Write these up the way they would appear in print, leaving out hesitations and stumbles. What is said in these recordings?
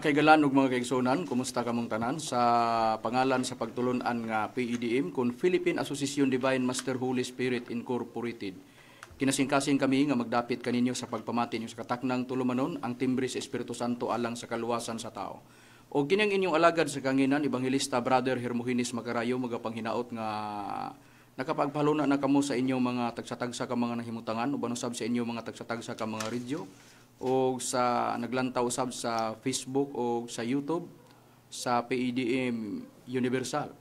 kaigalan ug mga kaigsunan, kumusta kamong tanan sa pangalan sa pagtulunan nga PEDM kun Philippine Association Divine Master Holy Spirit Incorporated. Kinasingkasing kami nga magdapit kaninyo sa pagpamati ninyo sa kataknang tulumanon ang timbre sa Espiritu Santo alang sa kaluwasan sa tao. O kining inyong alagad sa kanginan, Evangelista Brother Hermogenes Macarayo, magapanghinaot nga nakapagpaluna na kamo sa inyong mga tagsa-tagsa ka mga nahimutangan, uban usab sa inyong mga tagsa-tagsa ka mga radyo, o sa naglantaw usab sa Facebook o sa YouTube sa PEDM Universal.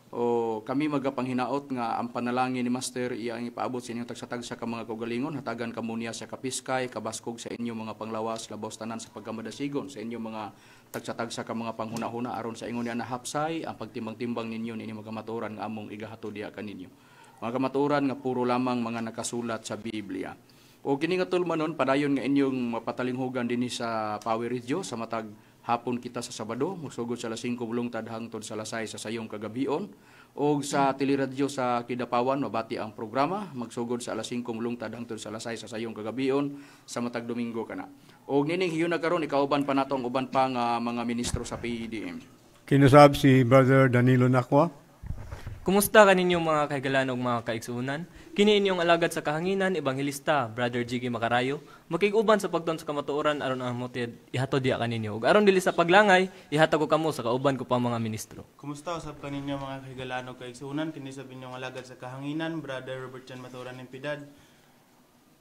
O kami magapanghinaot nga ang panalangin ni Master iyang ipaabot sa inyong tagsa-tagsa ka mga kaugalingon, hatagan kamo niya sa kapiskay, kabaskog sa inyong mga panglawas, labaw tanan sa pagkamadasigon sa inyong mga tagsa-tagsa ka mga panghuna-huna aron sa ingon niya nahapsay ang pagtimbang-timbang ninyo nini mga kamatuoran nga among igahatod diha kaninyo. Mga kamatuoran nga puro lamang mga nakasulat sa Biblia. O kini nga tulmanon padayon nga inyong mapatalinghugan dinhi sa Power Radio sa matag hapon kita sa Sabado, magsugod sa alas 5 bulungtad hangtod sa alas 6 sa sayong kagabion. O sa teleradyo sa Kidapawan, mabati ang programa, magsugod sa alas 5 bulungtad hangtod sa alas 6 sa sayong kagabion sa matag Domingo kana. O nining hiyon na karon ikauban pa natong uban pa nga mga ministro sa PEDM. Kinusab si Brother Danilo Nakwa. Kumusta kaninyong mga kaigalan ug mga kaigsuunan? Kini inyong alagad sa kahanginan, Evangelista Brother Jiggy Macarayo, makig-uban sa pagton sa kamatuoran aron ang motid ihatod diha kaninyo. Ug aron dili sa paglangay, ihatag ko kamo sa kauban ko pa mga ministro. Kumusta usab kaninyo mga kaigalan ug kaigsuunan? Kini sa inyong alagad sa kahanginan, Brother Robert Chan Maturan ng Piedad.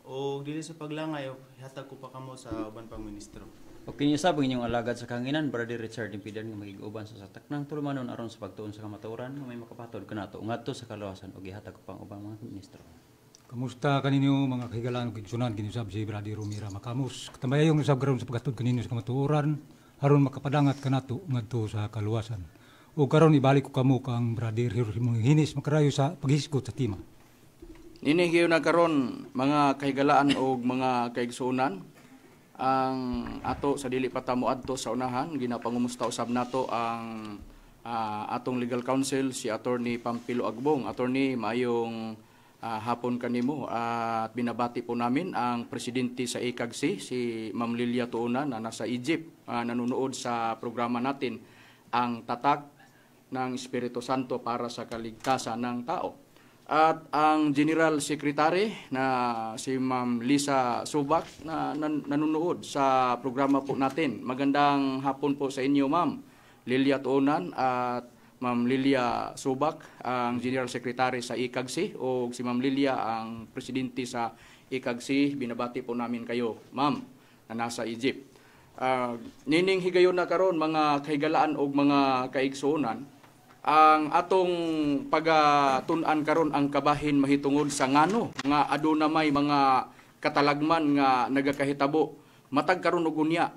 O dili sa paglangay, ihatag ko pa kamo sa uban pang ministro. O kinisab ang inyong alagad sa kanginan, Brother Richard Impidan nga magig-uban sa taknang tulumanon aron sa pagtuon sa kamatuoran nga may makapatod kanato ngadto sa kaluwasan ug gihatag ko pang ubang mga ministro. Kamusta kaninyo mga kahigalan ug igsunan kinisab si Brother Romira Makamus. Katambayayong usab karon sa pagatuod kaninyo sa kamatuoran aron makapadangat kanato ngadto sa kaluwasan. Ug karon ibalik ko kamo kang Brother Hermogenes Macarayo sa paghisgot sa tema. Nini hiyon na karon mga kahigalaan ug mga kaigsunan. Ang ato sa dili pa ta moadto sa unahan ginapangumusta usab nato ang atong legal counsel si Attorney Pampilo Agbong. Attorney, maayong hapon kanimo at binabati po namin ang presidente sa ICAGC si Ma'am Lilia Tuunan na nasa Egypt, nanonood sa programa natin ang tatak ng Espiritu Santo para sa kaligtasan ng tao. At ang General Secretary na si Ma'am Lisa Subak na nanonood sa programa po natin. Magandang hapon po sa inyo, Ma'am Lilia Tuunan at Ma'am Lilia Subak, ang General Secretary sa ICAGC, o si Ma'am Lilia ang presidente sa ICAGC. Binabati po namin kayo, Ma'am, na nasa Egypt. Nining higayon na karon mga kahigalaan o mga kaigsuonan, ang atong pagatun-an karon ang kabahin mahitungod sa ngano nga aduna may mga katalagman nga nagakahitabo matag karon og unya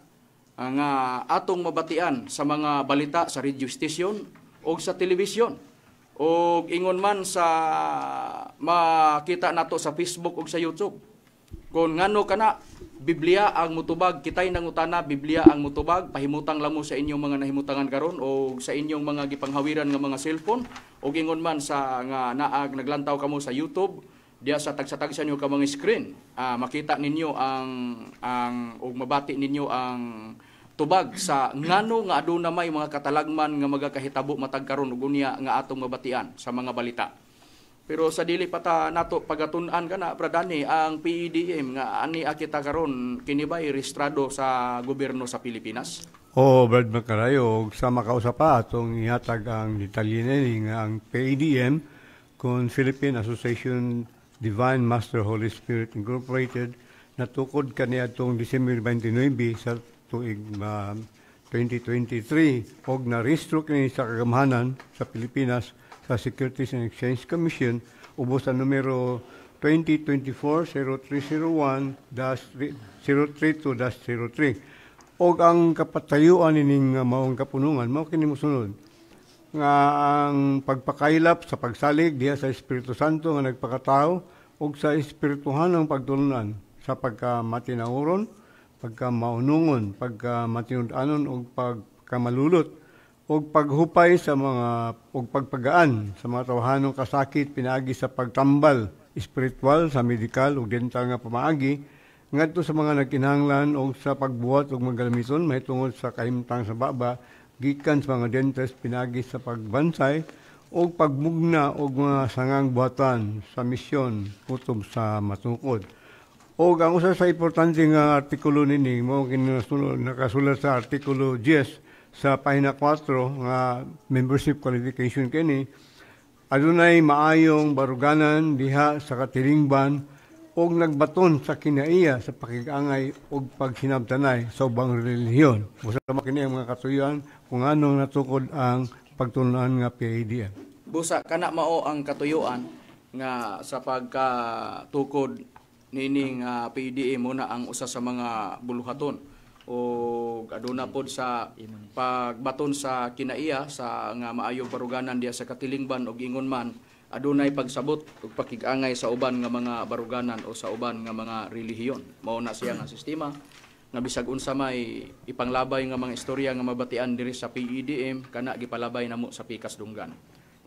nga atong mabatian sa mga balita sa radio station o sa telebisyon o ingon man sa makita nato sa Facebook o sa YouTube kung ngano kana Biblia ang mutubag, kitay nangutana, Biblia ang mutubag, pahimutang lamo sa inyong mga nahimutangan karon o sa inyong mga gipanghawiran nga mga cellphone o gingon man sa nga naag naglantaw kamo sa YouTube, diya sa tagsa-tagsa niyo ka mga screen, makita ninyo ang o mabati ninyo ang tubag sa ngano nga aduna may mga katalagman nga magakahitabo matag karon ug unya nga atong mabatian sa mga balita. Pero sa dili pa ta nato pagatun-an kana pradani ang PEDM nga ani kita karon kini ba rehistrado sa gobyerno sa Pilipinas? Brad Macarayo, sa makausap pa atong ihatag ang detalye nga ang PEDM kung Philippine Association Divine Master Holy Spirit Incorporated natukod kaniya atong December 29 sa tuig 2023 og na-rehistro kini sa kagamahanan sa Pilipinas sa Securities and Exchange Commission ubos sa numero 2024-030-032-03 og ang kapatayuan ining maong kapunungan mao kini mosunod nga ang pagpakailap sa pagsalig diha sa Espiritu Santo nga nagpakatao og sa espirituhanong pagtulunan sa pagkamatinauron, pagkamaunungon, pagkamatinud-anon og pagkamalulot og paghupay sa mga og pagpagaan sa mga tawhanong kasakit pinaagi sa pagtambal espiritual sa medikal ug dental nga pamaagi ngadto sa mga nagkinahanglan o sa pagbuhat og magalamiton mahitungod sa kahimtang sa baba gikan sa mga dentes pinagi sa pagbansay o pagmugna og mga sangang buhatan sa misyon kutob sa matukod. O ang usa sa importante nga artikulo nini mo nakasulat sa artikulo 10 sa pahina 4 nga membership qualification kini adunay maayong baruganan diha sa katilingban og nagbaton sa kinaiya sa pakigangay og pagsinabtanay sa ubang relihiyon. Busa makini ang mga katuyuan kung anong natukod ang pagtulunan nga PIDM. Busa kana mao ang katuyuan nga sa pagkatukod nining PIDM muna ang usa sa mga buluhaton o aduna pod sa pagbaton sa kinaiya sa nga maayong baruganan diya sa katilingban og ingon man adunay pagsabot ug pakig-angay sa uban nga mga baruganan o sa uban nga mga relihiyon. Mao na siya nga sistema nga bisag unsa may ipanglabay nga mga istorya nga mabatian diri sa PIDM kana gipalabay namo sa Pikas Dunggan.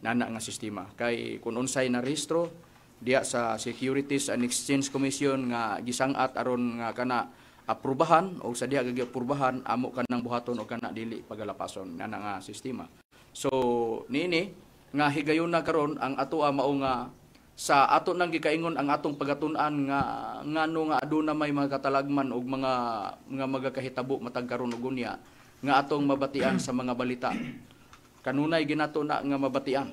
Nana nga sistema kay kun unsay na rehistro diya sa Securities and Exchange Commission nga gisangat aron nga kana aprubahan o sa diha gagi-aprubahan amo kanang buhaton o kana dili pagalapason. Nana nga sistema. So niini nga higayon na karon ang atoa mao nga sa ato nang gikaingon ang atong pagatun-an nga ngano nga aduna may mga katalagman og mga magakahitabo matag karon og unya nga atong mabatian sa mga balita. Kanunay ginato na nga mabatian.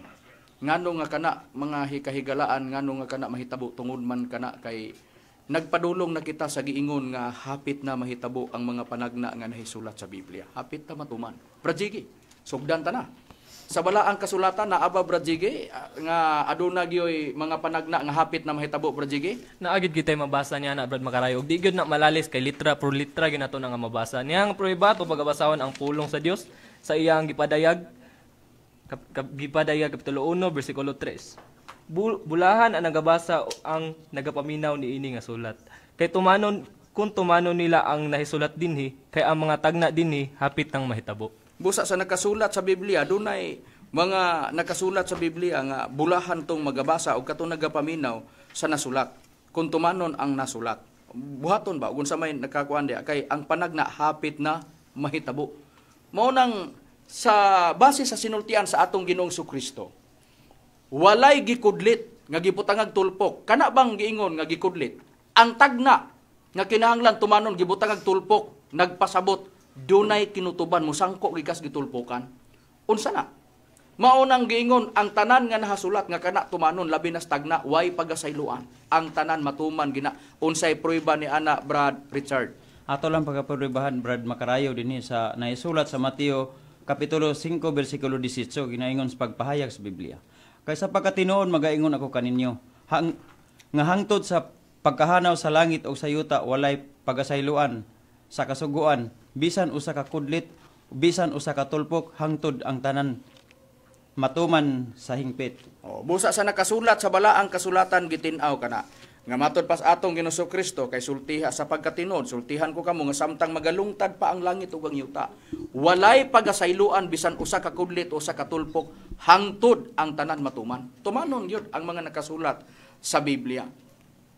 Ngano nga kana mga hikahigalaan ngano nga kana mahitabo tungod man kana kay nagpadulong na kita sa giingon nga hapit na mahitabo ang mga panagna nga nahisulat sa Biblia. Hapit na matuman. Brajigi, sugdan ta na. Sa balaang kasulatan na aba Brajigi nga aduna gyoy mga panagna nga hapit na mahitabo Brajigi. Naagid kitay mabasa niya na Brad Makarayo. Di gyud na malalis kay litra por litra ginato na nga mabasa. Niyang prueba to pagabasahon ang pulong sa Dios sa iyang gipadayag kapitulo 1 bersikulo 3. Bulahan ang nagabasa ang nagapaminaw ni ini nga sulat. Kay tumanon kung tumanon nila ang nahisulat dinhi kay ang mga tagna dinhi hapit nang mahitabo. Busa sa nakasulat sa Biblia, dunay mga nakasulat sa Biblia nga bulahan tong magabasa o katong nagapaminaw sa nasulat. Kung tumanon ang nasulat. Buhaton ba? Kung sa may nakakuan diya, kay ang panagna hapit na mahitabo. Mao nang sa base sa sinultian sa atong Ginoong Kristo, walay gikudlit nga gibutangag tulpok. Kana bang giingon nga gikudlit? Ang tagna nga kinahanglan tumanon gibutangag tulpok, nagpasabot dunay kinutuban mo sangko gikas gitulpokan. Unsa na? Mao nang giingon ang tanan nga nahasulat nga kana tumanon labi na tagna way pagasayloan. Ang tanan matuman gina. Unsay prueba ni ana Brad Richard? Ato lang pagkaprubahan Brad Makarayo dinhi sa naisulat sa Mateo kapitulo 5 bersikulo 18 ginaingon sa pagpahayag sa Biblia. Kay sa pagkatinuod magaingon ako kaninyo nga hangtod sa pagkahanaw sa langit o sa yuta walay pagasayloan sa kasuguan bisan usa ka kudlit bisan usa ka tulpok hangtod ang tanan matuman sa hingpit. Busa sa nakasulat sa balaang kasulatan gitin-aw kana nga matod pas atong Ginoong Kristo kay sultiha sa pagkatinud sultihan ko kamo nga samtang magalungtad pa ang langit ug ang yuta walay pagasayloan bisan usa ka kudlit o usa ka tulpok hangtod ang tanan matuman. Tumanon gyud ang mga nakasulat sa Biblia.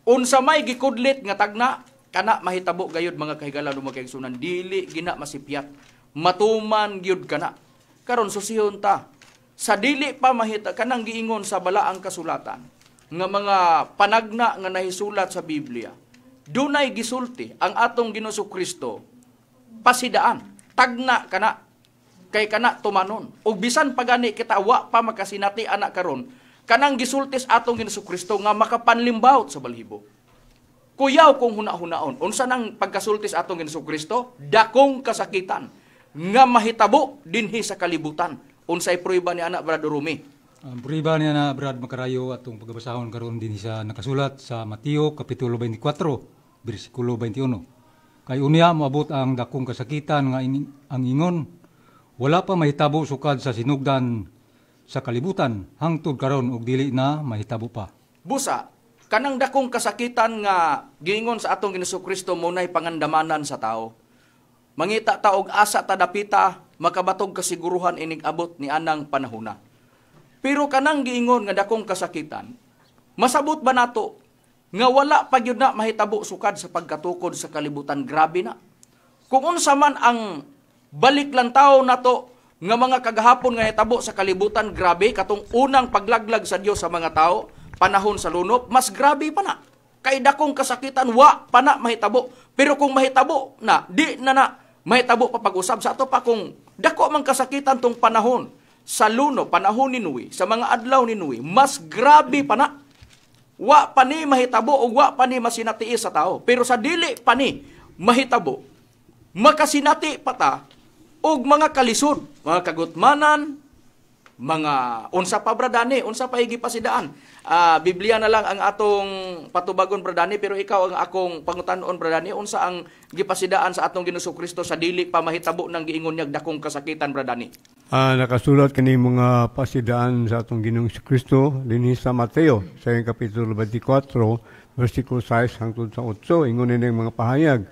Unsa may gikudlit nga tagna kana mahitabo gayud mga kahigalan ug mga kaigsunan dili gina masipyat matuman gyud kana. Karon susihon ta sa dili pa mahita kanang giingon sa balaang kasulatan nga mga panagna nga nahisulat sa Biblia. Dunay gisulti ang atong Ginoong Kristo pasidaan tagna kana kay kana tumanon. Ug bisan pagani kita wa pa makasinati ana karon kanang gisultis atong Ginoong Kristo nga makapanlimbawt sa balhibo. Kuyaw kung huna-hunaon. Unsa nang pagkasultis atong Ginoong Kristo? Dakong kasakitan nga mahitabo dinhi sa kalibutan. Unsay prueba ni ana Brad Rumi? Ang prueba niya na Brad Makarayo atong pagabasahon karon din sa nakasulat sa Mateo kapitulo 24 bersikulo 21. Kay unya moabot ang dakong kasakitan nga ang ingon wala pa mahitabo sukad sa sinugdan sa kalibutan hangtod karon ug dili na mahitabo pa. Busa kanang dakong kasakitan nga giingon sa atong Ginoong Kristo mo nay pangandamanan sa tao. Mangita ta og asa ta dapita makabatog kasiguruhan inig abot ni anang panahona. Pero kanang giingon nga dakong kasakitan, masabot ba nato nga wala pa gyud na mahitabo sukad sa pagkatukod sa kalibutan. Grabe na. Kung unsa man ang balik lang tao nato nga mga kagahapon nga hitabo sa kalibutan, grabe katong unang paglaglag sa Dios sa mga tao panahon sa lunop, mas grabe pa na. Kay dakong kasakitan wa pa na mahitabo. Pero kung mahitabo na, di na mahitabo pa pag-usab sa ato pa kung dako man kasakitan tong panahon sa lunop, panahon ni Noe, sa mga adlaw ni Noe, mas grabe pa na. Wa pa ni mahitabo o wa pa ni masinatiis sa tao. Pero sa dili pa ni mahitabo, makasinati pa ta og mga kalisod, mga kagutmanan, mga unsa pa bradani, unsa pa higi pasidaan. Biblia na lang ang atong patubagon bradani, pero ikaw ang akong pangutan-on bradani, unsa ang gipasidaan sa atong Ginoong Kristo sa dili pa mahitabo ng giingon niya dakong kasakitan bradani. Nakasulat kani mga pasidaan sa atong Ginoong Kristo dinhi sa Mateo sa kapitulo 24 versikulo 6 hangtod sa 8, ingon ni mga pahayag.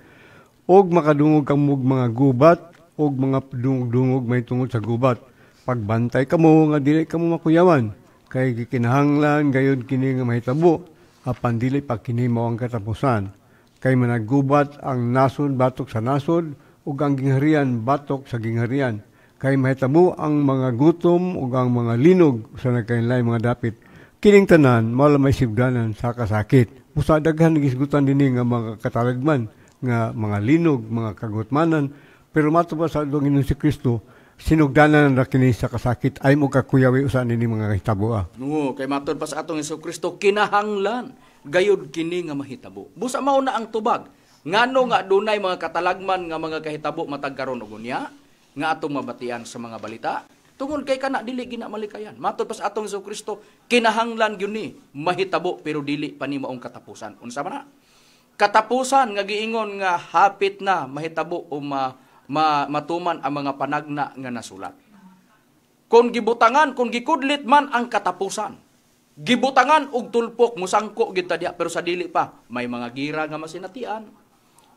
Og makadungog kamo mga gubat, og mga dungog may tungod sa gubat. Pagbantay kamo nga dili kamo makuyawan, kay gikinahanglan gayud kini nga mahitabo, apan dili pa kini mao ang katapusan. Kay managubat ang nasod batok sa nasod, ug ang gingharian batok sa gingharian. Kay mahitabo ang mga gutom ug ang mga linog sa nagkainlay mga dapit. Kining tanan mao may sibdanan sa kasakit. Busa daghan gisgutan dinhi nga mga katalagman nga mga linog, mga kagutmanan, pero matubos sa Ginoong si Kristo, sinugdanan na kini sa kasakit ay mo kakuyawi usan nini mga hitabo. No, kay matod pa sa atong Kristo, kinahanglan gayud kini nga mahitabo. Busa mao na ang tubag. Ngano nga dunay mga katalagman nga mga kahitabo matag karon og unya nga atong mabatian sa mga balita. Tungod kay kana dili gina malikayan. Matod pa sa atong Kristo, kinahanglan gyud ni mahitabo pero dili pa ni maong katapusan. Unsa man na? Katapusan nga giingon nga hapit na mahitabo o matuman ang mga panagna nga nasulat. Kung gibutangan, kung gikudlit man ang katapusan, gibutangan og tulpok, musangko gid ta diha, pero sa dili pa may mga gira nga masinatian.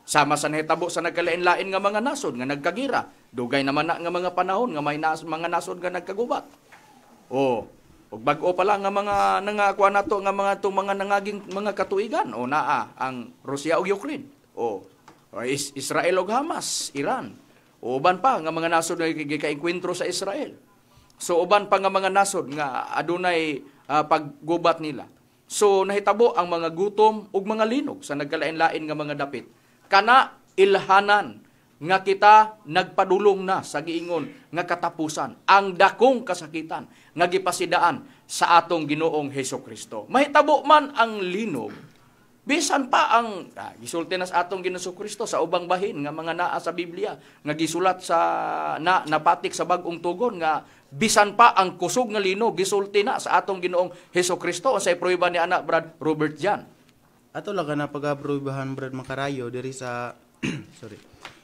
Sama sa nahitabo sa nagkalain-lain nga mga nasod nga nagkagira, dugay naman na nga mga panahon nga may mga nasod nga nagkagubat. Og bag-o pa lang nga mga nangakuha nato nga mga itong mga nangaging mga katuigan o naa ang Russia ug Ukraine o Israel ug Hamas, Iran. O uban pa nga mga nasod nga gikaengkwentro sa Israel. So uban pa nga mga nasod nga adunay paggubat nila. So nahitabo ang mga gutom ug mga linog sa nagkalain-lain nga mga dapit. Kana ilhanan nga kita nagpadulong na sa giingon nga katapusan ang dakong kasakitan nga gipasidaan sa atong Ginoong Hesukristo. Mahitabo man ang linog, bisan pa ang gisulti na sa atong Ginoong Kristo sa ubang bahin nga mga naa sa Biblia nga gisulat sa napatik sa bag-ong tugon nga bisan pa ang kusog nga linog gisulti na sa atong Ginoong Hesukristo. Unsay prueba ni anak Brad Robert Jan? Ato lang na pagaprubahan Brad Makarayo diri sa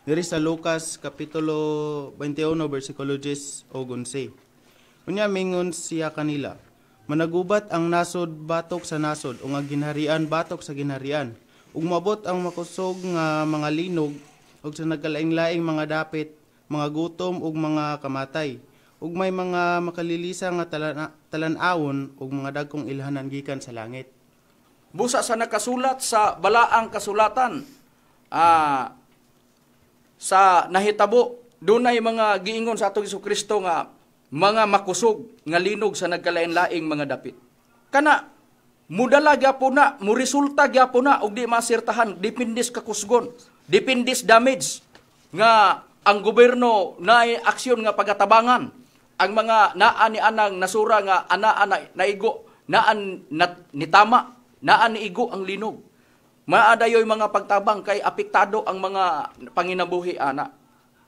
diri sa Lucas kapitulo 21 bersikulo 10 o 11. Unya mingon siya kanila, managubat ang nasod batok sa nasod, o nga ginharian batok sa ginharian. Ug mabot ang makusog nga mga linog, ug sa nagkalaing-laing mga dapit, mga gutom ug mga kamatay. Ug may mga makalilisa nga talan-awon ug mga dagkong ilhanan gikan sa langit. Busa sa nakasulat sa balaang kasulatan, sa nahitabo, dunay mga giingon sa atong Kristo nga mga makusog nga linog sa nagkalain-laing mga dapit. Kana mudala gyapon na, muresulta gyapon na og di masirtahan, dipindis kakusgon, dipindis damage nga ang gobyerno naay aksyon nga pagatabangan ang mga naa ni anang nasura nga anaa naigo, naan nitama, naan niigo ang linog. Maadayoy mga pagtabang kay apektado ang mga panginabuhi ana.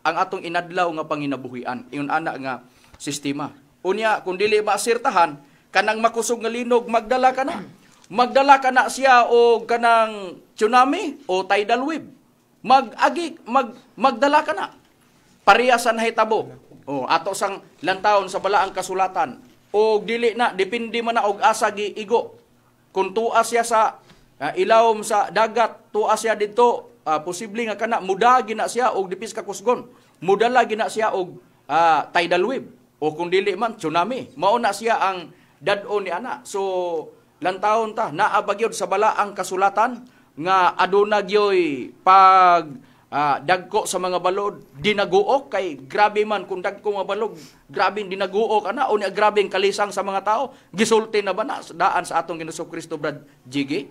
Ang atong inadlaw nga panginabuhian. Iyon ana nga sistema. Unya kung dili maasirtahan kanang makusog nga linog magdala ka na. Magdala ka na siya o kanang tsunami o tidal wave. Magdala ka na. Pareha sa nahitabo. O ato sang lantawon sa balaang kasulatan. O dili na depende man na og asa giigo. Kung tuwa siya sa ilawom sa dagat, tuwa siya dito, posible nga kana mudagi na siya og dipis ka kusgon. Mudala gina siya og tidal wave o kung dili man tsunami. Mao na siya ang dad-on ni ana. So lantawon ta, naabagyod sa balaang kasulatan, nga aduna gyoy pag dagko sa mga balod, dinaguok, kay grabe man kung dagko nga balog, grabe dinaguok, o niya grabing kalisang sa mga tao, gisulti na ba na daan sa atong Ginoong Kristo, Brad Jiggy?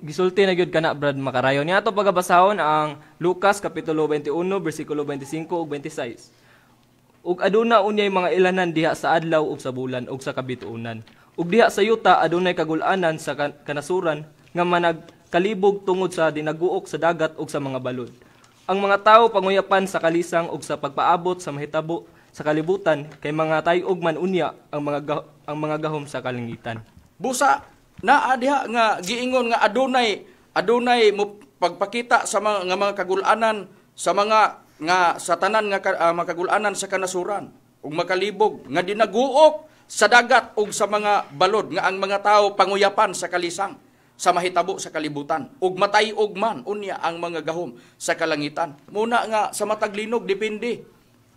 Gisulti na gyud kana Brad Makarayo. Niya ato pagabasahon ang Lucas kapitulo 21 bersikulo 25 ug 26. Ug aduna unyay mga ilanan diha sa adlaw ug sa bulan ug sa kabituonan. Ug diha sa yuta adunay kagul-anan sa kanasuran nga managkalibog tungod sa dinaguok sa dagat ug sa mga balod. Ang mga tao panguyapan sa kalisang ug sa pagpaabot sa mahitabo sa kalibutan kay mga tayog man unya ang mga gahom sa kalangitan. Busa naa diha nga giingon nga adunay mo pagpakita sa mga kagul-anan sa mga nga sa tanan nga makagul-anan sa kanasuran ug makalibog nga dinaguok sa dagat ug sa mga balod nga ang mga tao panguyapan sa kalisang sa mahitabo sa kalibutan ug matayog man unya ang mga gahom sa kalangitan. Muna nga sa matag linog depende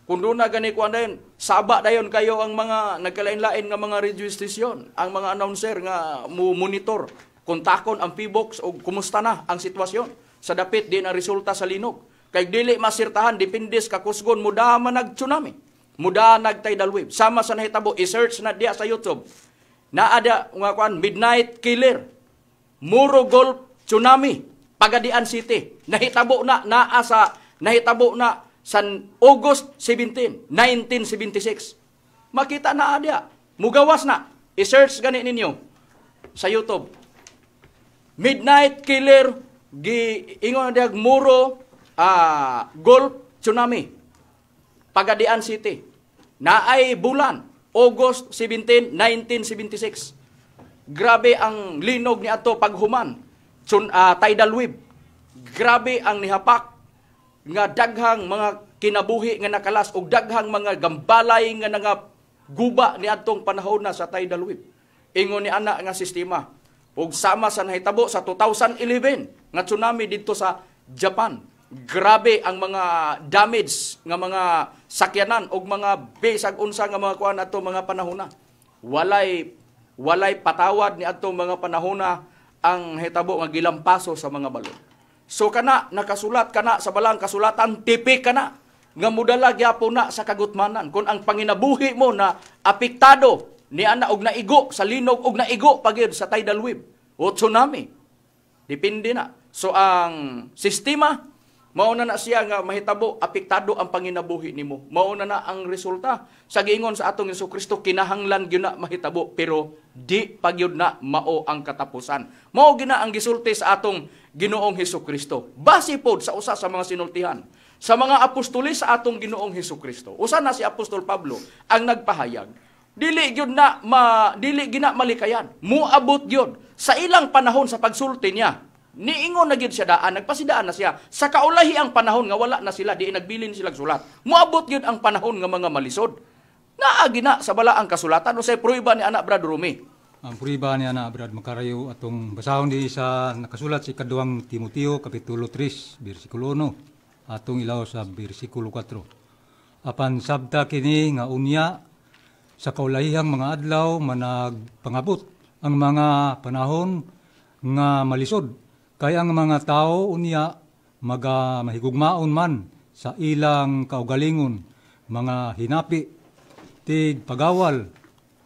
kun doon na gani kuan dayon saba dayon kayo ang mga nagkalain-lain nga mga radio station, ang mga announcer nga monitor kontakon ang PBOX ug kumusta na ang sitwasyon sa dapit di na resulta sa linog. Kay dili masirtahan, dipindis kakusgon, muda man nag-tsunami, muda nag-tidal wave. Sama sa nahitabo, i-search na diya sa YouTube. Naada, midnight killer, Muro Gulf tsunami, Pagadian City. Nahitabo na sa August 17, 1976. Makita na adya, mugawas na. I-search gani ninyo sa YouTube. Midnight killer, ingon diag Muro Gulf tsunami, Pagadian City. Naay bulan, August 17, 1976. Grabe ang linog ni ato paghuman, tidal wave. Grabe ang nihapak nga daghang mga kinabuhi nga nakalas og daghang mga gambalay nga guba ni atong panahon na sa tidal wave. Ingon ni ana nga sistema. Ug sama sa nahitabo sa 2011 nga tsunami dito sa Japan. Grabe ang mga damage nga mga sakyanan og mga bisag unsa nga mga kuan ato mga panahona. Walay patawad ni ato mga panahona ang hitabo nga gilampaso sa mga balod. So kana nakasulat kana sa balang kasulatan, tipik kana nga mudala gyapon na sa kagutmanan kun ang panginabuhi mo na apektado ni ana og naigo sa linog og naigo pagid sa tidal wave o tsunami. Depende na. So ang sistema mauna na siya nga mahitabo, apektado ang panginabuhi nimo. Mauna na ang resulta. Sa giingon sa atong Jesucristo, kinahanglan gyud na mahitabo, pero di pagyud na mao ang katapusan. Mao gina ang gisulti sa atong Ginoong Jesucristo. Base pod sa usa sa mga sinultihan. Sa mga apostoles sa atong Ginoong Jesucristo. Usa na si Apostol Pablo ang nagpahayag. Dili gina malikayan. Muabot gyud sa ilang panahon sa pagsulti niya. Niingon na gyud siya daan, nagpasidaan na siya. Sa kaulahi ang panahon nga wala na sila, di nagbilin silang sulat. Muabot gyud ang panahon nga mga malisod. Naagi na sa bala ang kasulatan o sa pruiba ni anak Brad Rumi. Ang pruiba ni anak Brad Makarayo atong basahon di sa nakasulat sa ikaduhang Timoteo kapitulo 3 bersikulo 1 atong ilaw sa bersikulo 4. Apan sabta kini nga unya sa kaulahihang mga adlaw managpangabot ang mga panahon nga malisod. Kaya ang mga tao unya mahigugmaon man sa ilang kaugalingon, mga hinapi, tig pagawal,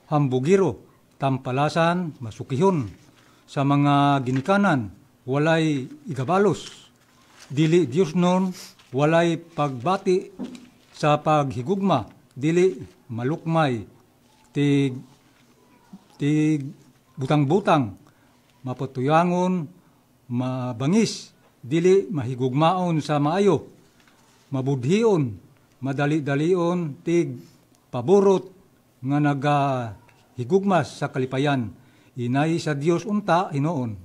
hambugiro, tampalasan, masukihon, sa mga ginikanan, walay igabalos. Dili Diyos nun, walay pagbati sa paghigugma, dili malukmay, tig butang-butang, maputuyangon, mabangis, dili mahigugmaon sa maayo, mabudhion, madali-dalion, tig paborot nga nagahigugmas sa kalipayan. Inay sa Dios unta hinoon.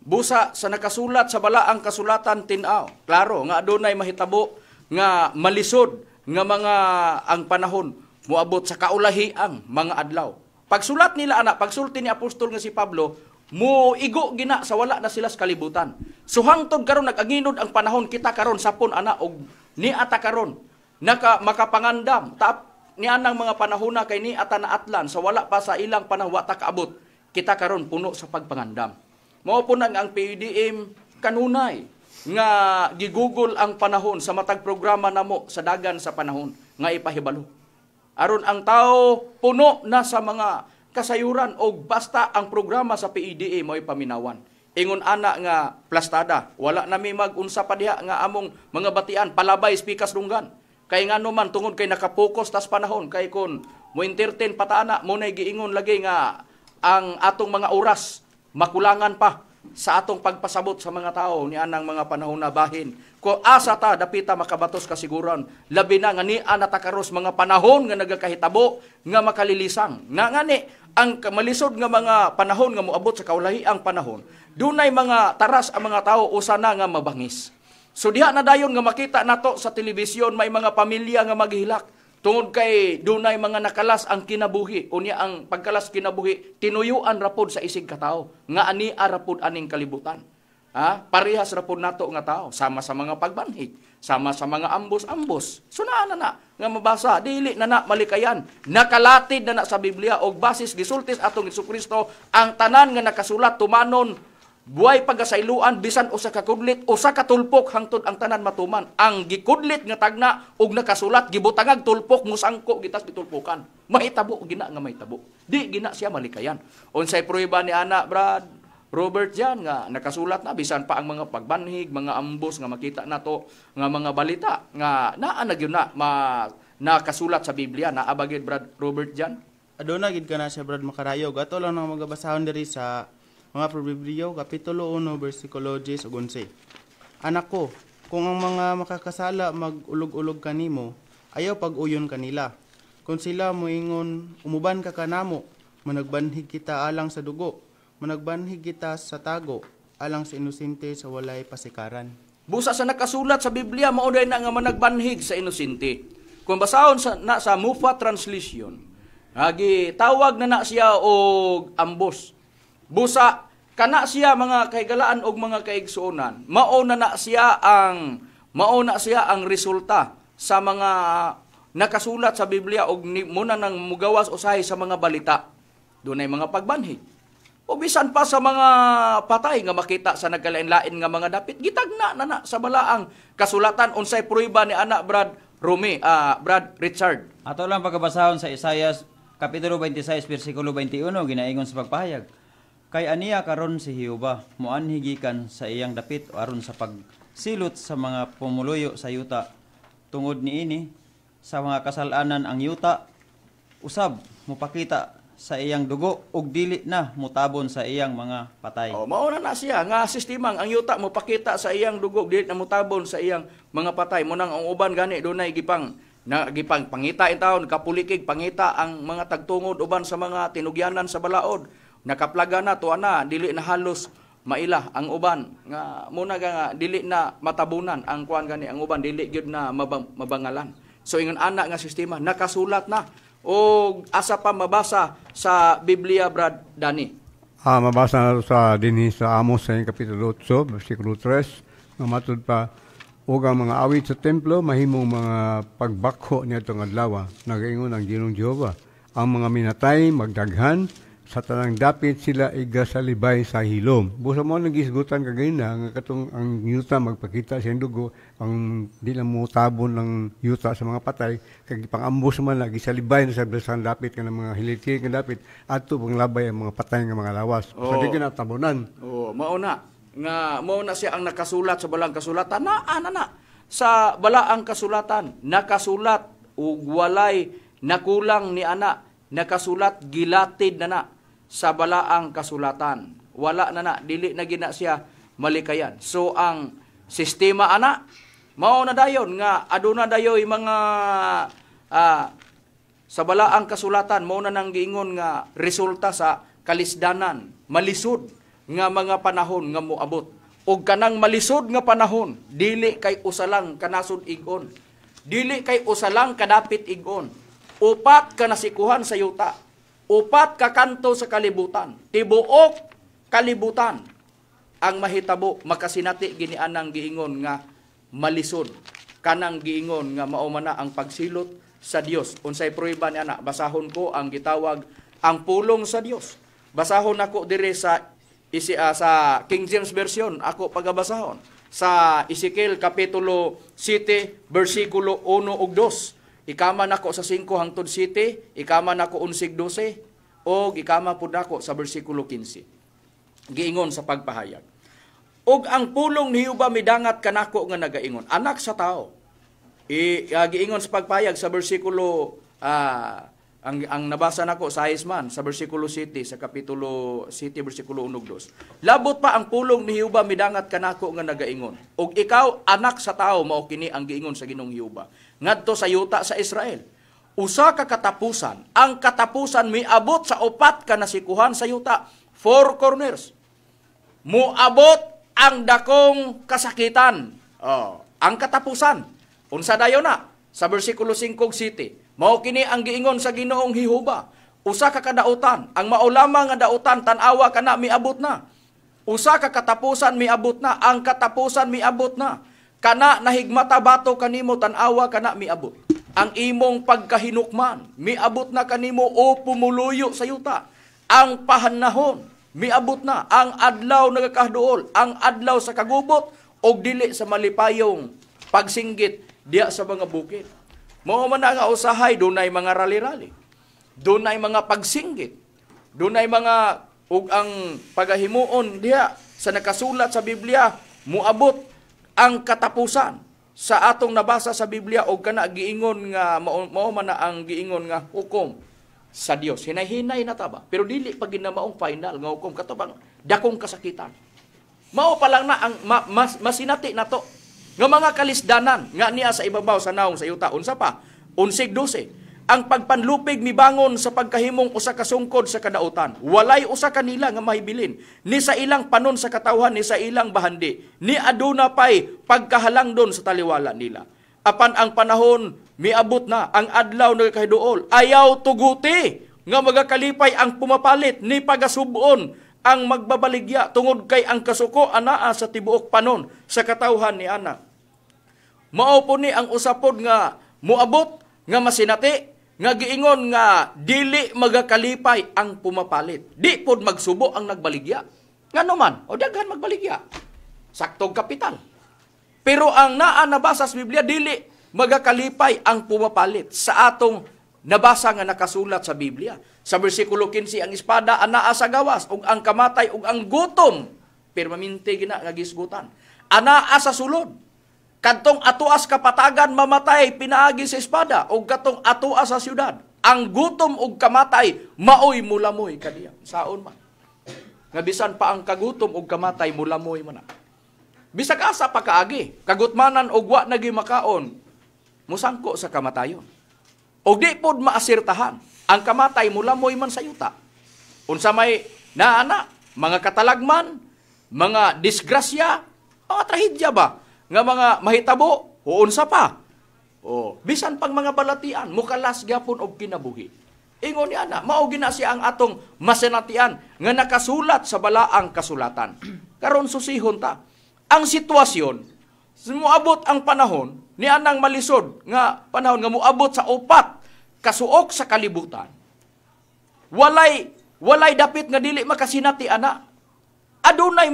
Busa sa nakasulat sa balaang kasulatan tin-aw, klaro nga adunay mahitabo nga malisod nga mga ang panahon moabot sa kaulahiang mga adlaw. Pagsulat nila pagsulti ni apostol nga si Pablo, igo gina sa wala na sila sa kalibutan. So hangtod karon nag-anginod ang panahon kita karon sapon og ni ata karon makapangandam ni anang mga panahona kay ni ata na atlan sa wala pa sa ilang panahon wa ta kaabot kita karon puno sa pagpangandam. Mao po na nga ang PDM kanunay nga gigugol ang panahon sa matag programa namo sa dagan sa panahon nga ipahibalo. Aron ang tao puno na sa mga kasayuran o basta ang programa sa PDA mo'y paminawan. Ingon ana nga plastada, wala nami mag-unsa pa diha nga among mga batian, palabay spikas dunggan. Kay nga naman tungod kay nakapokus tas panahon, kay kun mo entertain patana, mo na giingon lagi nga ang atong mga oras makulangan pa sa atong pagpasabot sa mga tao ni anang mga panahon na bahin. Ko asa ta dapita makabatos kasiguran, labi na nga ni anata karos mga panahon nga nagakahitabo nga makalilisang. Nga ngani ang malisod nga mga panahon nga moabot sa kaulahiang panahon, dunay mga taras ang mga tao usa na nga mabangis. So diha na dayon nga makita nato sa telebisyon may mga pamilya nga maghilak tungod kay dunay mga nakalas ang kinabuhi. Unya ang pagkalas kinabuhi tinuyuan rapod sa isig katao nga ani arapod aning kalibutan. Parehas rapod nato nga tao sama sa mga pagbanhig, sama sa mga ambos-ambos. So na nga mabasa dili na malikayan. Nakalatid na sa Biblia og basis gisultis atong Jesucristo ang tanan nga nakasulat tumanon buhay pagasayloan bisan usa ka kudlit usa ka tulpok hangtod ang tanan matuman. Ang gikudlit nga tagna og nakasulat gibutangag tulpok musangko gitas gitulpokan. Mahitabo gina nga mahitabo. Di gina siya malikayan. Unsay prueba ni ana Brad Robert Jan nga nakasulat na bisan pa ang mga pagbanhig, mga ambos nga makita nato nga mga balita nga naa na gyud na nakasulat sa Biblia na abagid Brad Robert Jan. Aduna gid kana siya Brad Makarayo. Gato lang nang magabasahon diri sa mga Proverbio kapitulo 1 bersikulo 10 ug 11. Anak ko, kung ang mga makakasala mag-ulog-ulog kanimo, ayaw pag-uyon kanila. Kung sila moingon umuban ka kanamo, managbanhig kita alang sa dugo. Managbanhig kita sa tago, alang sa inosente sa walay pasikaran. Busa sa nakasulat sa Biblia, mauday na nga managbanhig sa inosente. Kung basahon sa Mufa Translation, tawag na siya og ambos. Busa, kana siya mga kahigalaan og mga kaigsuonan. Mauna siya ang resulta sa mga nakasulat sa Biblia og muna nang mugawas usahay sa mga balita. Doon ay mga pagbanhig. O bisan pa sa mga patay nga makita sa nagkalain-lain nga mga dapit, gitagna na sa balaang kasulatan unsay prueba ni anak Brad Richard. Ato lang pagkabasahon sa Isaias kapitulo 26 bersikulo 21 ginaingon sa pagpahayag. Kay aniya karon si Jehova moanhigikan sa iyang dapit aron sa pagsilot sa mga pumuluyo sa yuta. Tungod niini sa mga kasalanan ang yuta usab mopakita sa iyang dugo ug dili na mutabon sa iyang mga patay. Mauna na siya nga sistemang ang yuta mo pakita sa iyang dugo dili na mutabon sa iyang mga patay. Munang ang uban gani dunay gipang pangita in taon kapulikig pangita ang mga tagtungod uban sa mga tinugyanan sa balaod. Nakaplaga na tuwa na dili na halos maila ang uban nga muna nga dili na matabunan ang kuan gani ang uban dili gyud na mabangalan. So ingon ana nga sistema nakasulat na o asa pa mabasa sa Biblia, Brad Dani? Mabasa na sa dinhi sa Amos sa kapitulo 8, versikulo 3, nga matud pa, ug ang mga awit sa templo, mahimong mga pagbakho niya itong adlaw, nagaingon ang Ginong Jehova. Ang mga minatay, magdaghan, sa tanang dapit sila igasalibay sa hilom. Busa mo nagisgutan kagayna nga katong ang yuta magpakita siyang dugo, ang di na mo tabon ng yuta sa mga patay, kag pang-ambos man na gisalibay na sa besan dapit nga mga hiliti nga dapit adto pang labay ang mga patay nga mga lawas. Sa di kinatabonan. Mauna siya ang nakasulat sa balang kasulatan na sa balaang kasulatan nakasulat ug walay nakulang ni ana nakasulat gilatid na sa balaang kasulatan. Wala na dili na gina siya malikayan. So ang sistema ana mao na dayon nga aduna dayoy mga sa balaang kasulatan mao na nang giingon nga resulta sa kalisdanan, malisod nga mga panahon nga moabot. Og kanang malisod nga panahon dili kay usalang kanasod igon. Dili kay usalang kadapit igon. Upat ka nasikuhan sa yuta. Upat ka kanto sa kalibutan. Tibuok kalibutan ang mahitabo makasinati ginianang giingon nga malisod. Kanang giingon nga mao man na ang pagsilot sa Dios. Unsay prueba ni ana basahon ko ang gitawag ang pulong sa Dios. Basahon ako dire sa sa King James Version, ako pagabasahon. Sa Ezekiel Kapitulo 7, versikulo 1 ug 2. Ikama nako sa 5 hangtod 7, ikama nako 11-12, o ikama pud nako sa versikulo 15. Giingon sa pagpahayag. Og ang pulong ni Jehova midangat kanako nga nagaingon, anak sa tao. Giingon sa pagpahayag sa versikulo ang nabasa nako sa Isman sa bersikulo 7 sa kapitulo 7 bersikulo 1-2. Labot pa ang pulong ni Jehova midangat kanako nga nagaingon. Og ikaw anak sa tao mao kini ang giingon sa Ginoong Jehova. Ngadto sa yuta sa Israel. Usa ka katapusan, ang katapusan miabot sa 4 ka nasikuhan sa yuta, 4 corners. Muabot ang dakong kasakitan. Ang katapusan. Unsa dayon na sa bersikulo 5-7. Mao kini ang giingon sa Ginoong Jehova. Usa ka kadautan, ang maulama nga dautan tan-awa kana miabot na. Usa ka katapusan miabot na, ang katapusan miabot na. Kana nahigmata bato kanimo tan-awa kana miabot. Ang imong pagkahinukman miabot na kanimo o pumuluyo sa yuta. Ang pahanahon miabot na, ang adlaw nagakahduol, ang adlaw sa kagubot og dili sa malipayong pagsinggit diya sa mga bukid. Mao man nga usahay, dunay mga rali-rali. Dunay mga pagsinggit. Dunay mga ug ang pagahimuon diha sa nakasulat sa Biblia, muabot ang katapusan sa atong nabasa sa Biblia og kana giingon nga mao man na ang giingon nga hukom sa Dios. Hinay-hinay na taba, pero dili pa ginamaong final nga hukom katubang dakong kasakitan. Mao pa lang na ang masinati na to. Nga mga kalisdanan, nga niya sa ibabaw sa naong sa yuta. Unsa pa? 11-12. Ang pagpanlupig mibangon sa pagkahimong usa ka sungkod sa kadautan. Walay usa kanila nga mahibilin. Ni sa ilang panon sa katawhan, ni sa ilang bahandi. Ni aduna pay pagkahalangdon sa taliwala nila. Apan ang panahon, miabot na, ang adlaw nagakahiduol. Ayaw tuguti, nga magakalipay ang pumapalit, ni pagasubon, ang magbabaligya, tungod kay ang kasuko anaa sa tibuok panon sa katawhan ni ana. Mao po ni ang usapod nga muabot, nga masinati, nga giingon nga dili magakalipay ang pumapalit. Di pod magsubo ang nagbaligya. Ngano man, o daghan magbaligya. Saktog kapital. Pero ang naa nabasa sa Biblia, dili magakalipay ang pumapalit sa atong nabasa nga nakasulat sa Biblia. Sa bersikulo 15, ang espada anaa sa gawas, ug ang kamatay, ug ang gutom, permanente gina nga gisgutan. Anaa sa sulod. Kadtong atuas kapatagan mamatay pinaagi sa espada, ug katong atuas sa syudad. Ang gutom ug kamatay maoy mulamoy kaniya. Saon man. Nga bisan pa ang kagutom ug kamatay mulamoy man. Bisag asa pa kaagi, kagutmanan og wa nagi makaon, musangko sa kamatayon. Og di pod maasirtahan, ang kamatay mulamoy man sa yuta. Unsa may naana, mga katalagman, mga disgrasya, mga trahedya ba? Nga mga mahitabo, o unsa pa. Bisan pang mga balatian, mukalas gyapon og kinabuhi. Ingon niya na, mao gina siya ang atong masenatian nga nakasulat sa balaang kasulatan. Karon susihon ta. Ang sitwasyon, muabot ang panahon, ni anang malisod nga panahon nga muabot sa 4 kasuok sa kalibutan. Walay dapit nga dili makasinati ana. Adunay